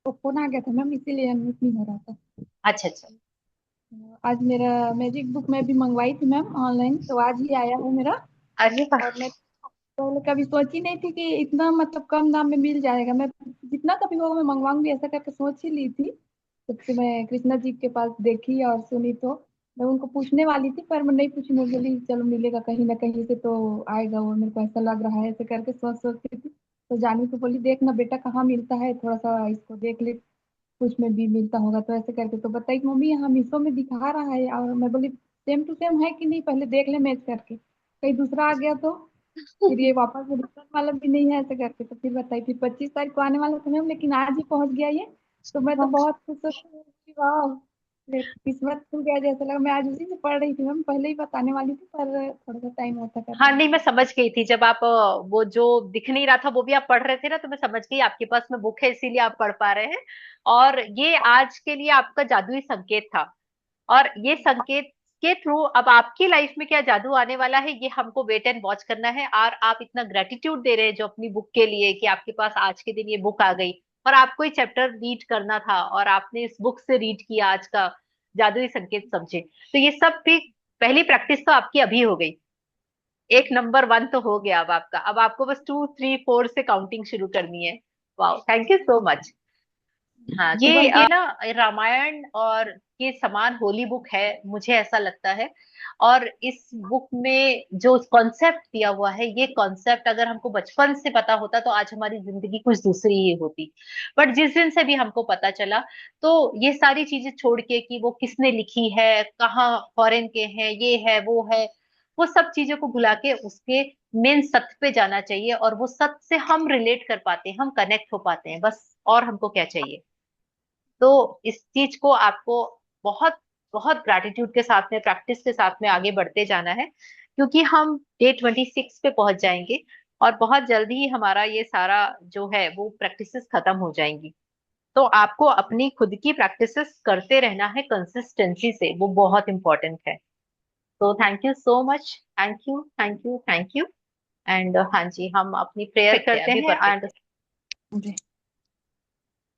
Speaker 5: तो फोन आ गया था मैम, इसीलिए अनम्यूट नहीं हो रहा था।
Speaker 2: अच्छा अच्छा।
Speaker 5: आज मेरा मैजिक बुक मैं भी मंगवाई थी मैम ऑनलाइन, तो आज ही आया है मेरा।
Speaker 2: अरे वाह।
Speaker 5: और मैं पहले कभी सोची नहीं थी कि इतना मतलब कम दाम में मिल जाएगा। मैं जितना कभी होगा मैं मंगवाऊंगी ऐसा करके सोच ही ली थी। जब से मैं कृष्णा जी के पास देखी और सुनी तो मैं उनको पूछने वाली थी, पर मैं नहीं पूछी। मैं बोली चलो मिलेगा कहीं ना कहीं से तो आएगा वो, मेरे को ऐसा लग रहा है, ऐसे करके सोच सोचती थी। तो जानी तो बोली देखना बेटा कहाँ मिलता है, थोड़ा सा इसको देख ले, कुछ में भी मिलता होगा। तो ऐसे करके तो बताई कि मम्मी यहाँ मीशो में दिखा रहा है। और मैं बोली सेम टू सेम है कि नहीं, पहले देख ले मैच करके, कहीं दूसरा आ गया तो फिर ये वापस में रिटर्न वाला भी नहीं है। ऐसे करके तो फिर बताई, फिर 25 तारीख को आने वाला था मैम, लेकिन आज ही पहुंच गया ये। तो मैं तो बहुत खुश हो गई कि वाह, मेरी किस्मत खुल गया जैसा लगा। मैं आज उसी से पढ़ रही थी मैम, पहले ही बताने वाली थी पर थोड़ा सा टाइम होता
Speaker 2: हाँ
Speaker 5: करता।
Speaker 2: नहीं, मैं समझ गई थी जब आप वो जो दिख नहीं रहा था वो भी आप पढ़ रहे थे ना, तो मैं समझ गई आपके पास में बुक है इसीलिए आप पढ़ पा रहे हैं। और ये आज के लिए आपका जादुई संकेत था। और ये संकेत के थ्रू अब आपकी लाइफ में क्या जादू आने वाला है ये हमको वेट एंड वॉच करना है। और आप इतना ग्रेटिट्यूड दे रहे हैं जो अपनी बुक के लिए कि आपके पास आज के दिन ये बुक आ गई और आपको ये चैप्टर रीड करना था और आपने इस बुक से रीड किया आज का जादुई संकेत समझे। तो ये सब भी पहली प्रैक्टिस तो आपकी अभी हो गई। एक नंबर 1 तो हो गया अब आपका। अब आपको बस 2 3 4 से काउंटिंग शुरू करनी है। Wow, thank you so much. हाँ,
Speaker 5: सुबह
Speaker 2: ये ना रामायण और के समान होली बुक है मुझे ऐसा लगता है। और इस बुक में जो कॉन्सेप्ट दिया हुआ है, ये कॉन्सेप्ट अगर हमको बचपन से पता होता तो आज हमारी जिंदगी कुछ दूसरी ही होती। बट जिस दिन से भी हमको पता चला, तो ये सारी चीजें छोड़ के कि वो किसने लिखी है, कहाँ फॉरेन के हैं, ये है वो है, वो सब चीजों को भुला के उसके मेन सत्य पे जाना चाहिए। और वो सत्य से हम रिलेट कर पाते हैं, हम कनेक्ट हो पाते हैं बस। और हमको क्या चाहिए। तो इस चीज को आपको बहुत बहुत ग्रैटिट्यूड के साथ में, प्रैक्टिस के साथ में आगे बढ़ते जाना है, क्योंकि हम डे 26 पे पहुंच जाएंगे और बहुत जल्दी ही हमारा ये सारा जो है वो प्रैक्टिसेस खत्म हो जाएंगी। तो आपको अपनी खुद की प्रैक्टिसेस करते रहना है कंसिस्टेंसी से, वो बहुत इंपॉर्टेंट है। तो thank you so much. Thank you, thank you, thank you. And हाँ जी, हम अपनी प्रेयर करते हैं एंड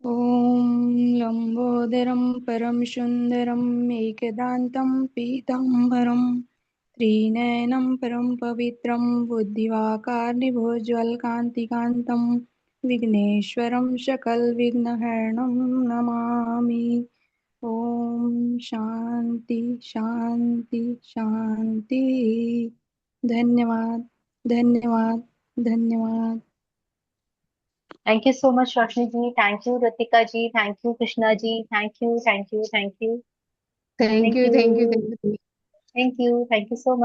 Speaker 5: ॐ लम्बोदरं परं सुन्दरम् एकदन्तं पीताम्बरं त्रिनयनं परं पवित्रं बुद्धिवाकार्निभोज्वलकान्तिकान्तं विघ्नेश्वरं सकलविघ्नहरणं नमामि। ॐ शान्ति शान्ति शान्ति। धन्यवाद धन्यवाद धन्यवाद।
Speaker 2: Thank you so much Roshni ji, thank you Ratika ji, thank you Krishna ji, thank you, thank you, thank you,
Speaker 3: thank
Speaker 2: thank
Speaker 3: you,
Speaker 2: you,
Speaker 3: thank you, thank you.
Speaker 2: Thank you, thank you so much.